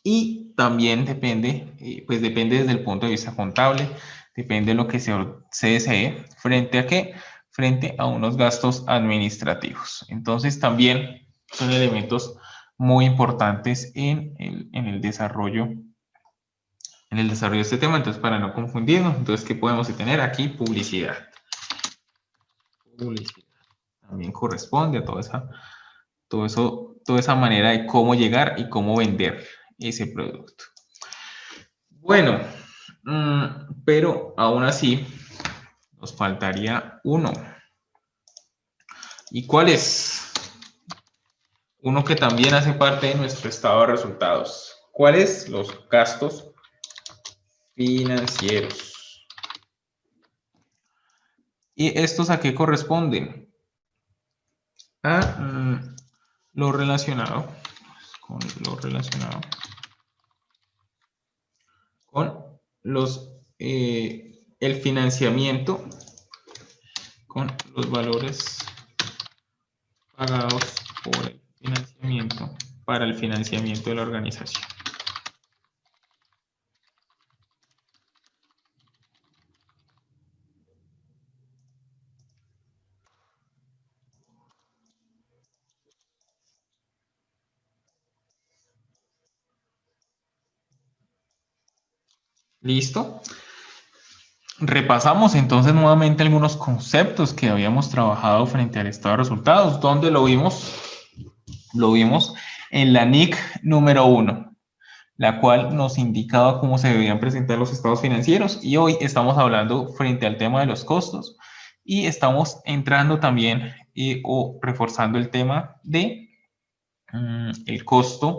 y también depende, pues depende desde el punto de vista contable, depende de lo que se desee, frente a qué, frente a unos gastos administrativos. Entonces también son elementos muy importantes en el desarrollo de este tema. Entonces, para no confundirnos, entonces, ¿qué podemos tener aquí? Publicidad. Publicidad también corresponde a toda esa manera de cómo llegar y cómo vender ese producto. Bueno, pero aún así nos faltaría uno. ¿Y cuál es? Uno que también hace parte de nuestro estado de resultados. ¿Cuáles? Los gastos financieros. ¿Y estos a qué corresponden? A lo relacionado con el financiamiento, con los valores pagados por el financiamiento para el financiamiento de la organización. ¿Listo? Repasamos entonces nuevamente algunos conceptos que habíamos trabajado frente al estado de resultados. ¿Dónde lo vimos? Lo vimos en la NIC número 1, la cual nos indicaba cómo se debían presentar los estados financieros, y hoy estamos hablando frente al tema de los costos y estamos entrando también o reforzando el tema de el costo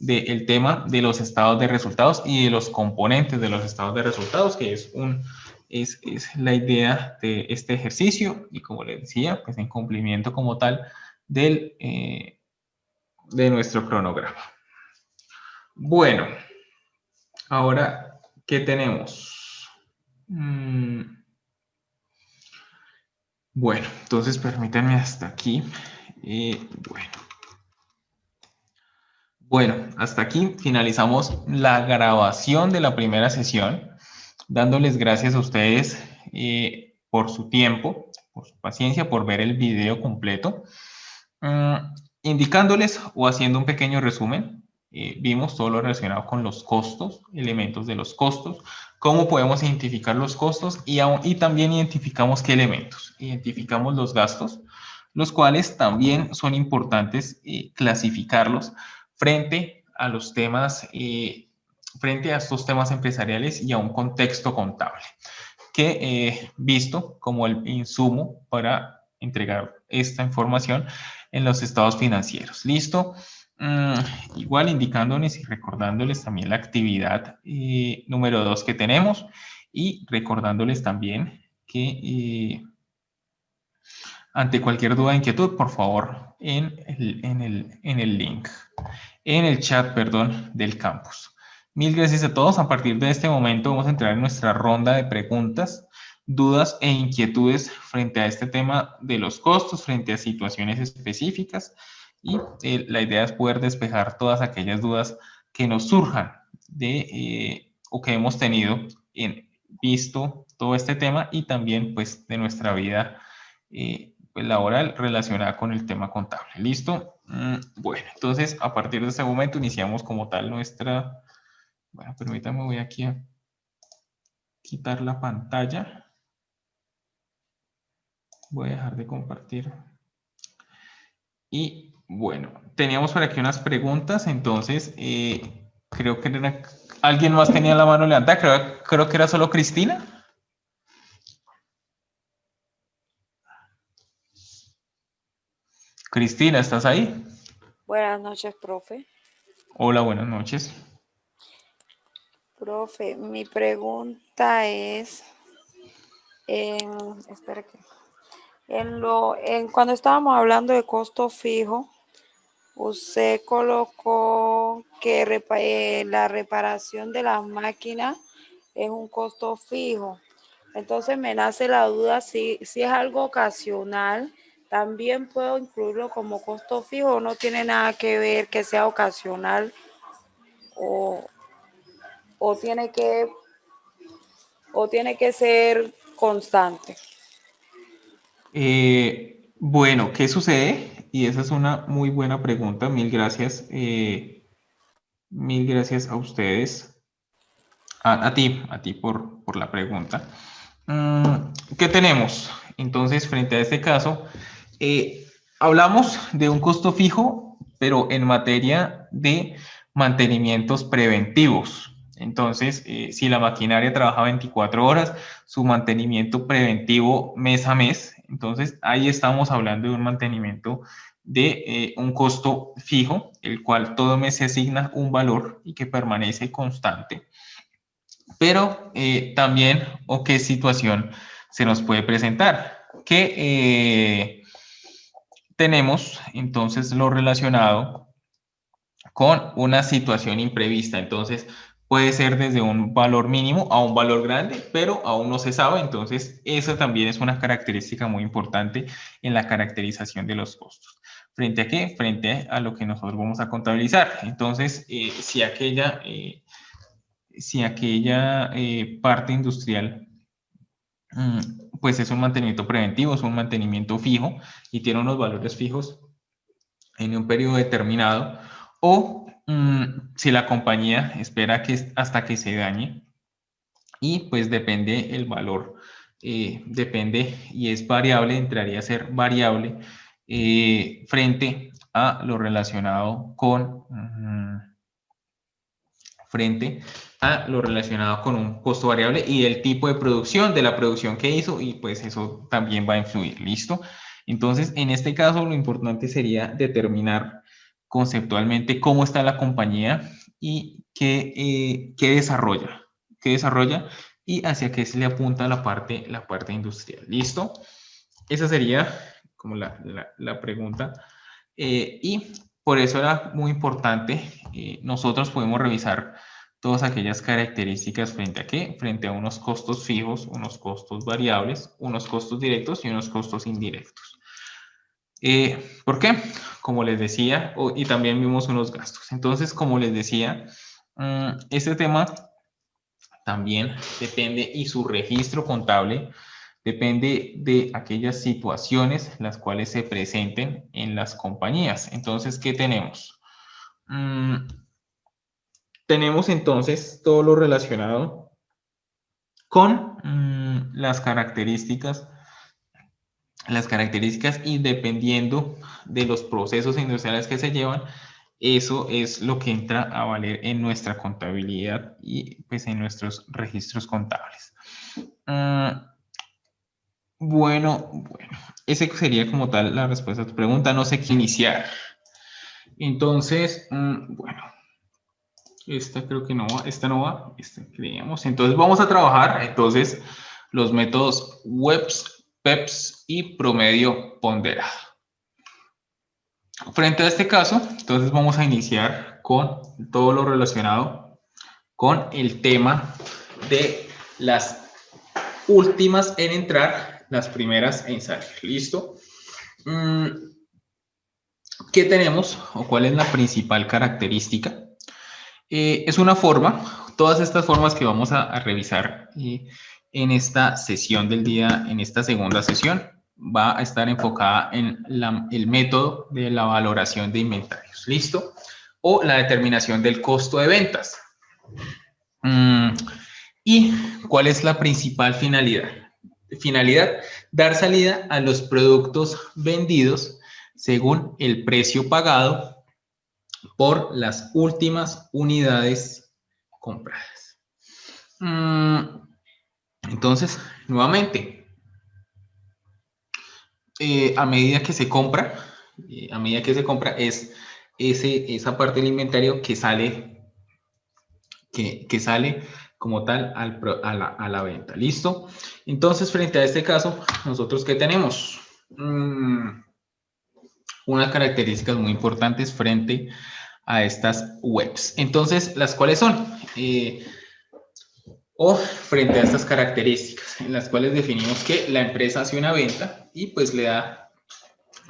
del tema de los estados de resultados y de los componentes de los estados de resultados, que es la idea de este ejercicio, y como les decía, pues en cumplimiento como tal de nuestro cronograma. Bueno, ahora, ¿qué tenemos? Bueno, entonces permítanme hasta aquí. Bueno, hasta aquí finalizamos la grabación de la primera sesión, dándoles gracias a ustedes por su tiempo, por su paciencia, por ver el video completo. Indicándoles o haciendo un pequeño resumen, vimos todo lo relacionado con los costos, elementos de los costos, cómo podemos identificar los costos y también identificamos qué elementos. Identificamos los gastos, los cuales también son importantes clasificarlos frente a los temas, frente a estos temas empresariales y a un contexto contable, que visto como el insumo para entregar esta información en los estados financieros. ¿Listo? Igual indicándoles y recordándoles también la actividad número 2 que tenemos, y recordándoles también que ante cualquier duda o inquietud, por favor, en el link, en el chat, perdón, del campus. Mil gracias a todos. A partir de este momento vamos a entrar en nuestra ronda de preguntas, dudas e inquietudes frente a este tema de los costos, frente a situaciones específicas, y la idea es poder despejar todas aquellas dudas que nos surjan o que hemos tenido visto todo este tema, y también pues de nuestra vida pues, laboral relacionada con el tema contable. ¿Listo? Bueno, entonces a partir de este momento iniciamos como tal nuestra... Bueno, permítanme, voy aquí a quitar la pantalla. Voy a dejar de compartir. Y bueno, teníamos por aquí unas preguntas, entonces creo que alguien más tenía la mano levantada, creo que era solo Cristina. Cristina, ¿estás ahí? Buenas noches, profe. Hola, buenas noches. Profe, mi pregunta es, espera que, cuando estábamos hablando de costo fijo, usted colocó que la reparación de las máquinas es un costo fijo. Entonces me nace la duda si es algo ocasional, también puedo incluirlo como costo fijo, o no tiene nada que ver que sea ocasional o, o tiene que ser constante. Bueno, ¿qué sucede? Y esa es una muy buena pregunta. Mil gracias a ustedes, a ti por la pregunta. ¿Qué tenemos? Entonces, frente a este caso, eh, hablamos de un costo fijo, pero en materia de mantenimientos preventivos. Entonces, si la maquinaria trabaja 24 horas, su mantenimiento preventivo mes a mes, entonces ahí estamos hablando de un mantenimiento de un costo fijo, el cual todo mes se asigna un valor y que permanece constante. Pero también, ¿o qué situación se nos puede presentar? Que tenemos entonces lo relacionado con una situación imprevista. Entonces, puede ser desde un valor mínimo a un valor grande, pero aún no se sabe. Entonces, esa también es una característica muy importante en la caracterización de los costos. ¿Frente a qué? Frente a lo que nosotros vamos a contabilizar. Entonces, si aquella parte industrial pues es un mantenimiento preventivo, es un mantenimiento fijo y tiene unos valores fijos en un periodo determinado, o si la compañía espera que hasta que se dañe y pues depende el valor, depende y es variable, entraría a ser variable frente a lo relacionado con frente a lo relacionado con un costo variable y el tipo de producción, de la producción que hizo, y pues eso también va a influir, ¿listo? Entonces, en este caso, lo importante sería determinar conceptualmente cómo está la compañía y qué desarrolla y hacia qué se le apunta la parte industrial, ¿listo? Esa sería como la pregunta. Y por eso era muy importante, nosotros podemos revisar todas aquellas características frente a qué, frente a unos costos fijos, unos costos variables, unos costos directos y unos costos indirectos. ¿Por qué? Como les decía, y también vimos unos gastos. Entonces, como les decía, este tema también depende y su registro contable depende de aquellas situaciones las cuales se presenten en las compañías. Entonces, ¿qué tenemos? Tenemos entonces todo lo relacionado con las características y dependiendo de los procesos industriales que se llevan, eso es lo que entra a valer en nuestra contabilidad y pues en nuestros registros contables. Bueno, ese sería como tal la respuesta a tu pregunta. No sé qué iniciar. Entonces, bueno, esta creo que no va, esta no va, esta creíamos. Entonces vamos a trabajar, entonces, los métodos WEPS, PEPS y promedio ponderado. Frente a este caso, entonces vamos a iniciar con todo lo relacionado con el tema de las últimas en entrar, las primeras en salir. ¿Listo? ¿Qué tenemos o cuál es la principal característica? Es una forma, todas estas formas que vamos a revisar en esta sesión del día, en esta segunda sesión, va a estar enfocada en el método de la valoración de inventarios, ¿listo? O la determinación del costo de ventas. ¿Y cuál es la principal finalidad? Finalidad, dar salida a los productos vendidos según el precio pagado por las últimas unidades compradas. Entonces, nuevamente, a medida que se compra, es esa parte del inventario que sale, que sale como tal a la venta. ¿Listo? Entonces, frente a este caso, nosotros ¿qué tenemos? Unas características muy importantes frente a estas webs. Entonces, ¿las cuales son? O frente a estas características en las cuales definimos que la empresa hace una venta y pues le da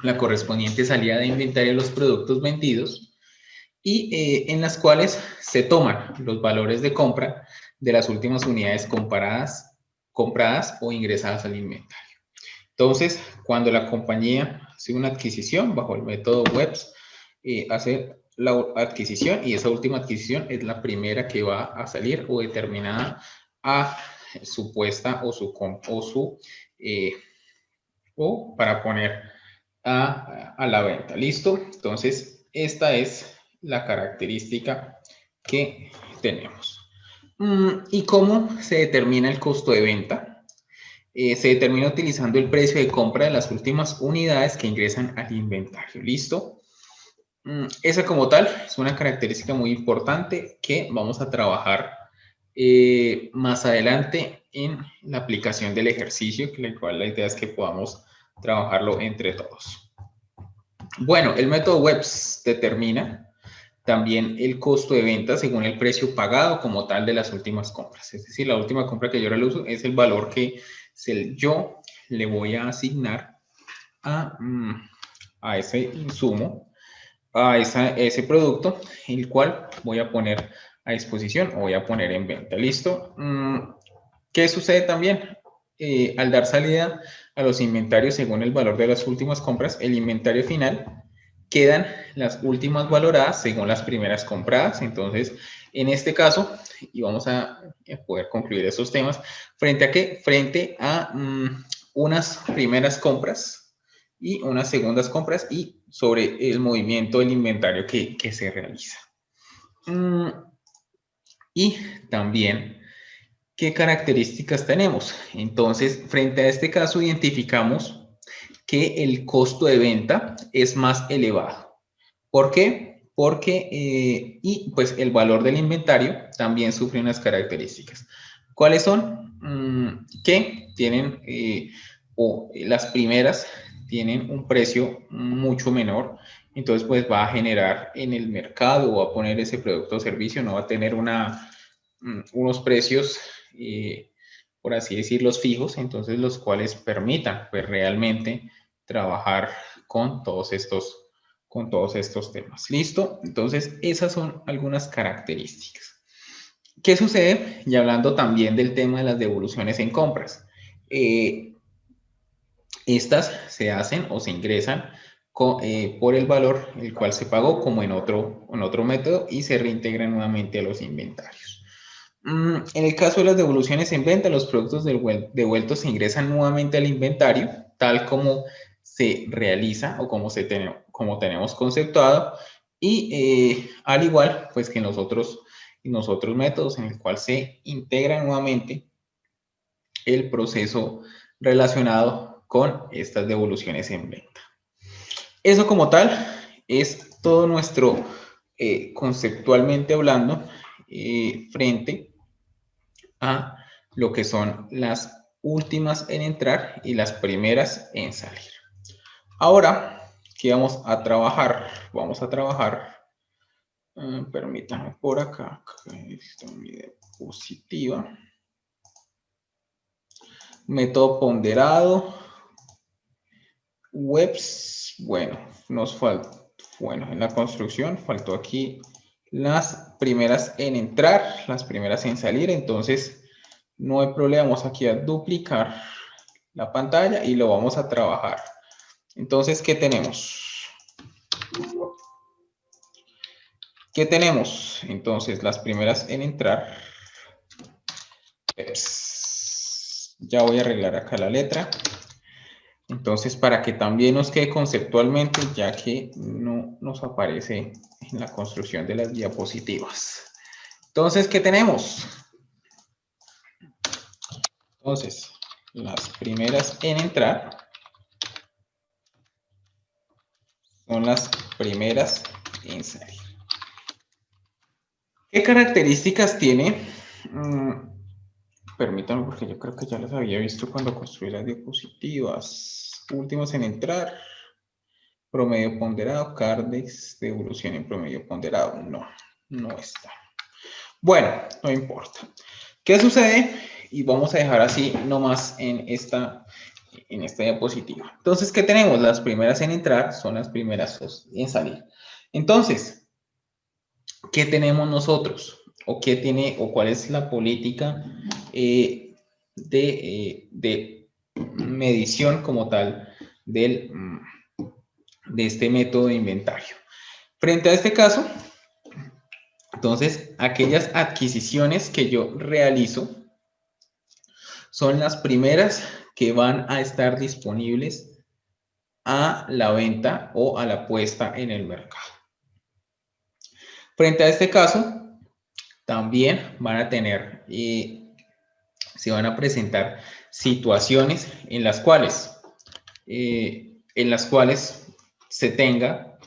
la correspondiente salida de inventario a los productos vendidos y en las cuales se toman los valores de compra de las últimas unidades compradas o ingresadas al inventario. Entonces, cuando la compañía hace una adquisición bajo el método WEBS, hace la adquisición y esa última adquisición es la primera que va a salir o determinada a su puesta o para poner a la venta. ¿Listo? Entonces, esta es la característica que tenemos. ¿Y cómo se determina el costo de venta? Se determina utilizando el precio de compra de las últimas unidades que ingresan al inventario. ¿Listo? Esa como tal es una característica muy importante que vamos a trabajar más adelante en la aplicación del ejercicio, que la idea es que podamos trabajarlo entre todos. Bueno, el método WEBS determina también el costo de venta según el precio pagado como tal de las últimas compras. Es decir, la última compra que yo realizo es el valor que yo le voy a asignar a ese insumo, a ese producto, el cual voy a poner a disposición o voy a poner en venta. ¿Listo? ¿Qué sucede también? Al dar salida a los inventarios según el valor de las últimas compras, el inventario final quedan las últimas valoradas según las primeras compradas. Entonces, en este caso, y vamos a poder concluir esos temas, ¿frente a qué? Frente a unas primeras compras y unas segundas compras y sobre el movimiento del inventario que se realiza. Y también, ¿qué características tenemos? Entonces, frente a este caso, identificamos que el costo de venta es más elevado. ¿Por qué? Porque, y pues el valor del inventario también sufre unas características. ¿Cuáles son? Que tienen, o las primeras tienen un precio mucho menor, entonces pues va a generar en el mercado o va a poner ese producto o servicio, no va a tener unos precios, por así decirlo, fijos, entonces los cuales permitan pues realmente trabajar con todos estos temas. ¿Listo? Entonces, esas son algunas características. ¿Qué sucede? Y hablando también del tema de las devoluciones en compras. Estas se hacen o se ingresan por el valor el cual se pagó como en otro método y se reintegran nuevamente a los inventarios. En el caso de las devoluciones en venta, los productos devueltos se ingresan nuevamente al inventario, tal como se realiza o como tenemos conceptuado, y al igual pues que en los otros métodos en el cual se integra nuevamente el proceso relacionado con estas devoluciones en venta. Eso como tal es todo nuestro, conceptualmente hablando, frente a lo que son las últimas en entrar y las primeras en salir. Ahora, ¿qué vamos a trabajar? Vamos a trabajar, permítanme por acá, está mi diapositiva. Método ponderado, WEBS, bueno, en la construcción faltó aquí las primeras en entrar, las primeras en salir, entonces no hay problema, vamos aquí a duplicar la pantalla y lo vamos a trabajar. Entonces, ¿qué tenemos? ¿Qué tenemos? Entonces, las primeras en entrar. Ya voy a arreglar acá la letra. Entonces, para que también nos quede conceptualmente, ya que no nos aparece en la construcción de las diapositivas. Entonces, ¿qué tenemos? Entonces, las primeras en entrar son las primeras en salir. ¿Qué características tiene? Permítanme, porque yo creo que ya las había visto cuando construí las diapositivas. Últimos en entrar. Promedio ponderado, Cardex, devolución en promedio ponderado. No está. Bueno, no importa. ¿Qué sucede? Y vamos a dejar así nomás en esta diapositiva. Entonces, ¿qué tenemos? Las primeras en entrar son las primeras en salir. Entonces, ¿qué tenemos nosotros? ¿O qué tiene, o cuál es la política de medición como tal de este método de inventario. Frente a este caso, entonces, aquellas adquisiciones que yo realizo son las primeras que van a estar disponibles a la venta o a la puesta en el mercado. Frente a este caso, también van a tener, se van a presentar situaciones en las cuales se tenga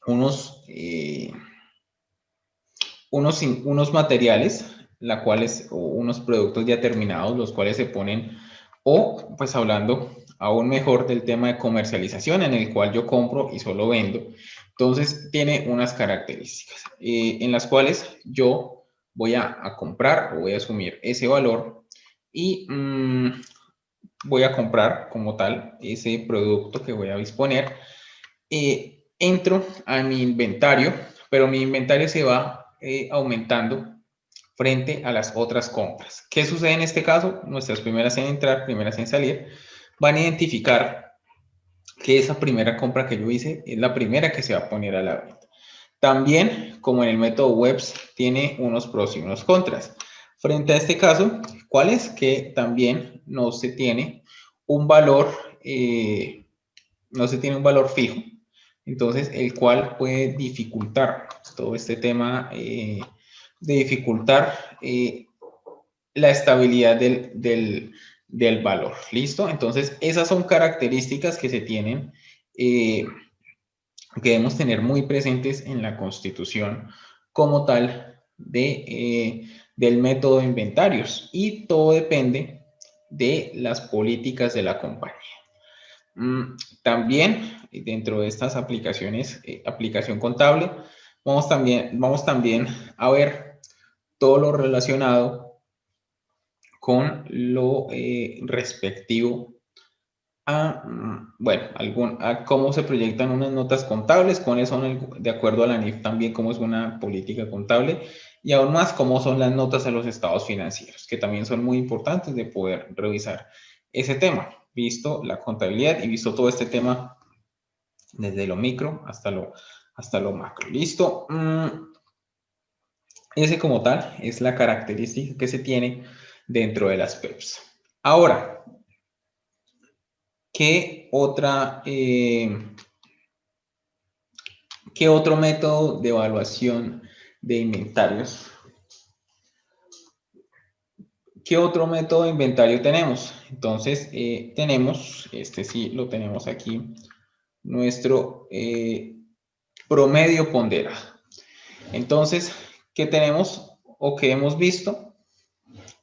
unos materiales, o unos productos ya terminados, los cuales se ponen, o pues hablando aún mejor del tema de comercialización, en el cual yo compro y solo vendo. Entonces tiene unas características en las cuales yo voy a comprar o voy a asumir ese valor y voy a comprar como tal ese producto que voy a disponer. Entro a mi inventario, pero mi inventario se va aumentando frente a las otras compras. ¿Qué sucede en este caso? Nuestras primeras en entrar, primeras en salir, van a identificar que esa primera compra que yo hice es la primera que se va a poner a la venta. También, como en el método WEBS, tiene unos pros y unos contras. Frente a este caso, ¿cuál es? Que también no se tiene un valor, fijo, entonces el cual puede dificultar todo este tema de dificultar la estabilidad del valor. ¿Listo? Entonces, esas son características que se tienen, que debemos tener muy presentes en la constitución como tal del método de inventarios, y todo depende de las políticas de la compañía. También dentro de estas aplicaciones, aplicación contable, vamos también a ver todo lo relacionado con lo respectivo a, a cómo se proyectan unas notas contables, cuáles son, de acuerdo a la NIF, también cómo es una política contable, y aún más cómo son las notas a los estados financieros, que también son muy importantes de poder revisar ese tema, visto la contabilidad y visto todo este tema desde lo micro hasta lo macro. ¿Listo? Ese como tal es la característica que se tiene dentro de las PEPs. Ahora, ¿qué otro método de evaluación de inventarios? ¿Qué otro método de inventario tenemos? Entonces, tenemos, este sí lo tenemos aquí, nuestro promedio ponderado. Entonces, ¿qué tenemos o qué hemos visto?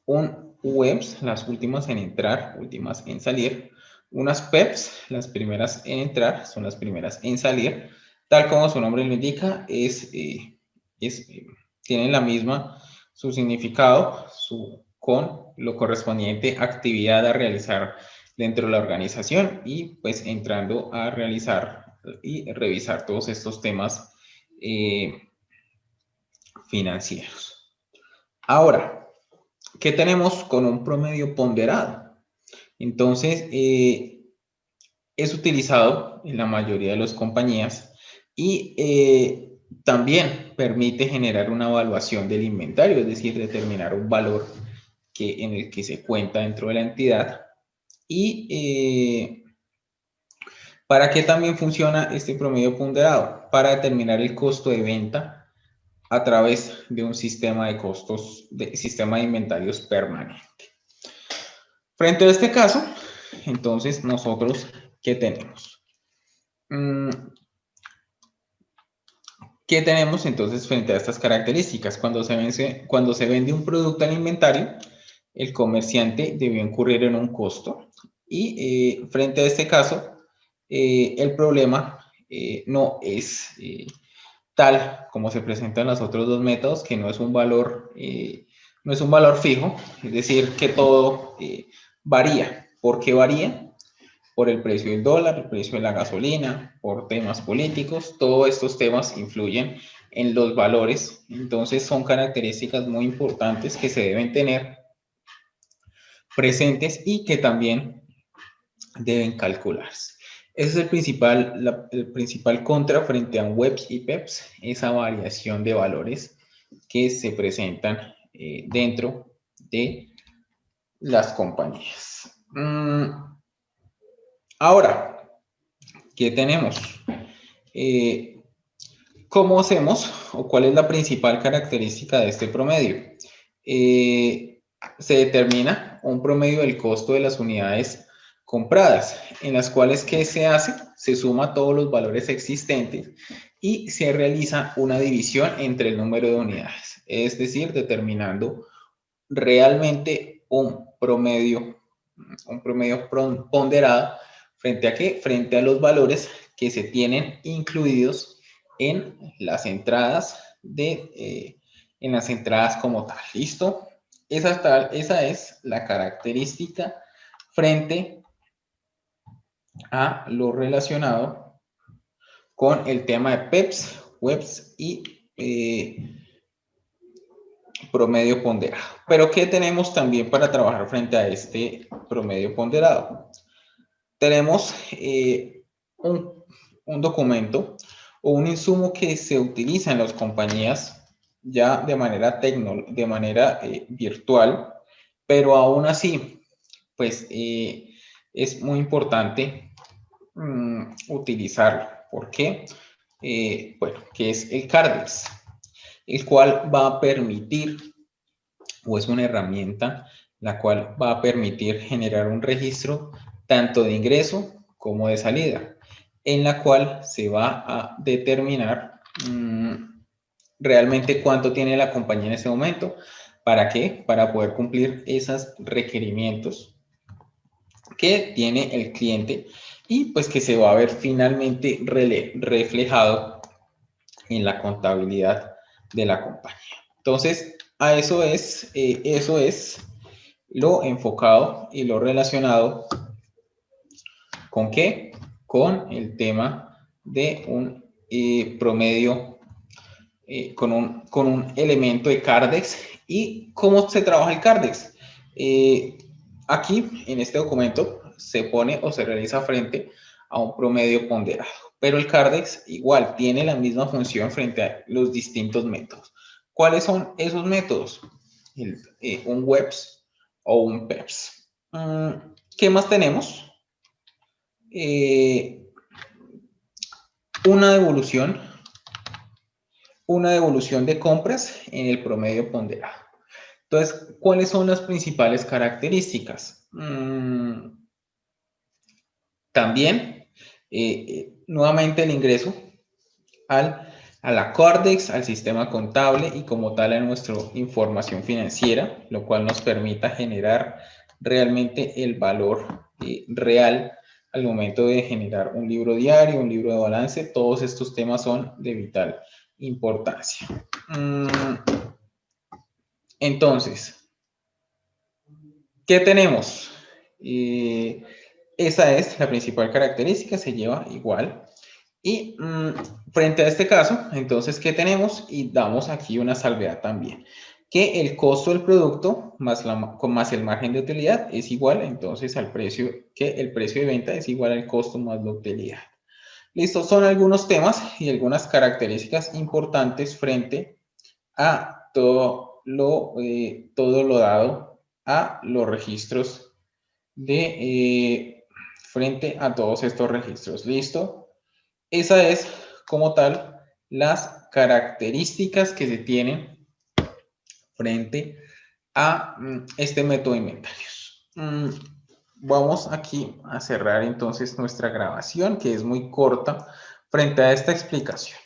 Un WEBs, las últimas en entrar, últimas en salir. Unas PEPs, las primeras en entrar, son las primeras en salir. Tal como su nombre lo indica, tienen la misma, su significado, con lo correspondiente actividad a realizar dentro de la organización, y pues entrando a realizar y revisar todos estos temas financieros. Ahora, ¿qué tenemos con un promedio ponderado? Entonces, es utilizado en la mayoría de las compañías y también permite generar una evaluación del inventario, es decir, determinar un valor en el que se cuenta dentro de la entidad. ¿Y para qué también funciona este promedio ponderado? Para determinar el costo de venta a través de un sistema de costos, sistema de inventarios permanente. Frente a este caso, entonces nosotros, ¿qué tenemos? ¿Qué tenemos entonces frente a estas características? Cuando se vende un producto al inventario, el comerciante debió incurrir en un costo, y frente a este caso, el problema no es tal como se presentan los otros dos métodos, que no es un valor fijo, es decir, que todo varía. ¿Por qué varía? Por el precio del dólar, el precio de la gasolina, por temas políticos. Todos estos temas influyen en los valores. Entonces son características muy importantes que se deben tener presentes y que también deben calcularse. Ese es el principal contra frente a un WEPS y PEPS, esa variación de valores que se presentan dentro de las compañías. Ahora, ¿qué tenemos? ¿Cómo hacemos o cuál es la principal característica de este promedio? Se determina un promedio del costo de las unidades compradas, en las cuales, ¿qué se hace? Se suma todos los valores existentes y se realiza una división entre el número de unidades, es decir, determinando realmente un promedio ponderado, ¿frente a qué? Frente a los valores que se tienen incluidos en las entradas en las entradas como tal. ¿Listo? Esa es la característica frente a lo relacionado con el tema de PEPS, WEPS y promedio ponderado. Pero ¿qué tenemos también para trabajar frente a este promedio ponderado? Tenemos un documento o un insumo que se utiliza en las compañías ya de manera virtual, pero aún así, pues es muy importante utilizarlo. ¿Por qué? Bueno, que es el Cardex, el cual va a permitir, o es una herramienta, la cual va a permitir generar un registro tanto de ingreso como de salida, en la cual se va a determinar realmente cuánto tiene la compañía en ese momento. ¿Para qué? Para poder cumplir esos requerimientos que tiene el cliente y pues que se va a ver finalmente reflejado en la contabilidad de la compañía. Entonces, eso es lo enfocado y lo relacionado ¿con qué? Con el tema de un promedio, con un elemento de Cardex. ¿Y cómo se trabaja el Cardex? Aquí, en este documento, se pone o se realiza frente a un promedio ponderado. Pero el Cardex igual tiene la misma función frente a los distintos métodos. ¿Cuáles son esos métodos? Un WEPS o un PEPS. ¿Qué más tenemos? Una devolución de compras en el promedio ponderado. Entonces, ¿cuáles son las principales características? También, nuevamente el ingreso a la Cardex, al sistema contable y como tal a nuestra información financiera, lo cual nos permita generar realmente el valor real al momento de generar un libro diario, un libro de balance. Todos estos temas son de vital importancia. Entonces, ¿qué tenemos? Esa es la principal característica, se lleva igual. Y frente a este caso, entonces, ¿qué tenemos? Y damos aquí una salvedad también, que el costo del producto más el margen de utilidad es igual, entonces, al precio, que el precio de venta es igual al costo más la utilidad. Listo, son algunos temas y algunas características importantes frente a todo lo dado a los registros frente a todos estos registros. ¿Listo? Esa es, como tal, las características que se tienen frente a este método de inventarios. Vamos aquí a cerrar entonces nuestra grabación, que es muy corta, frente a esta explicación.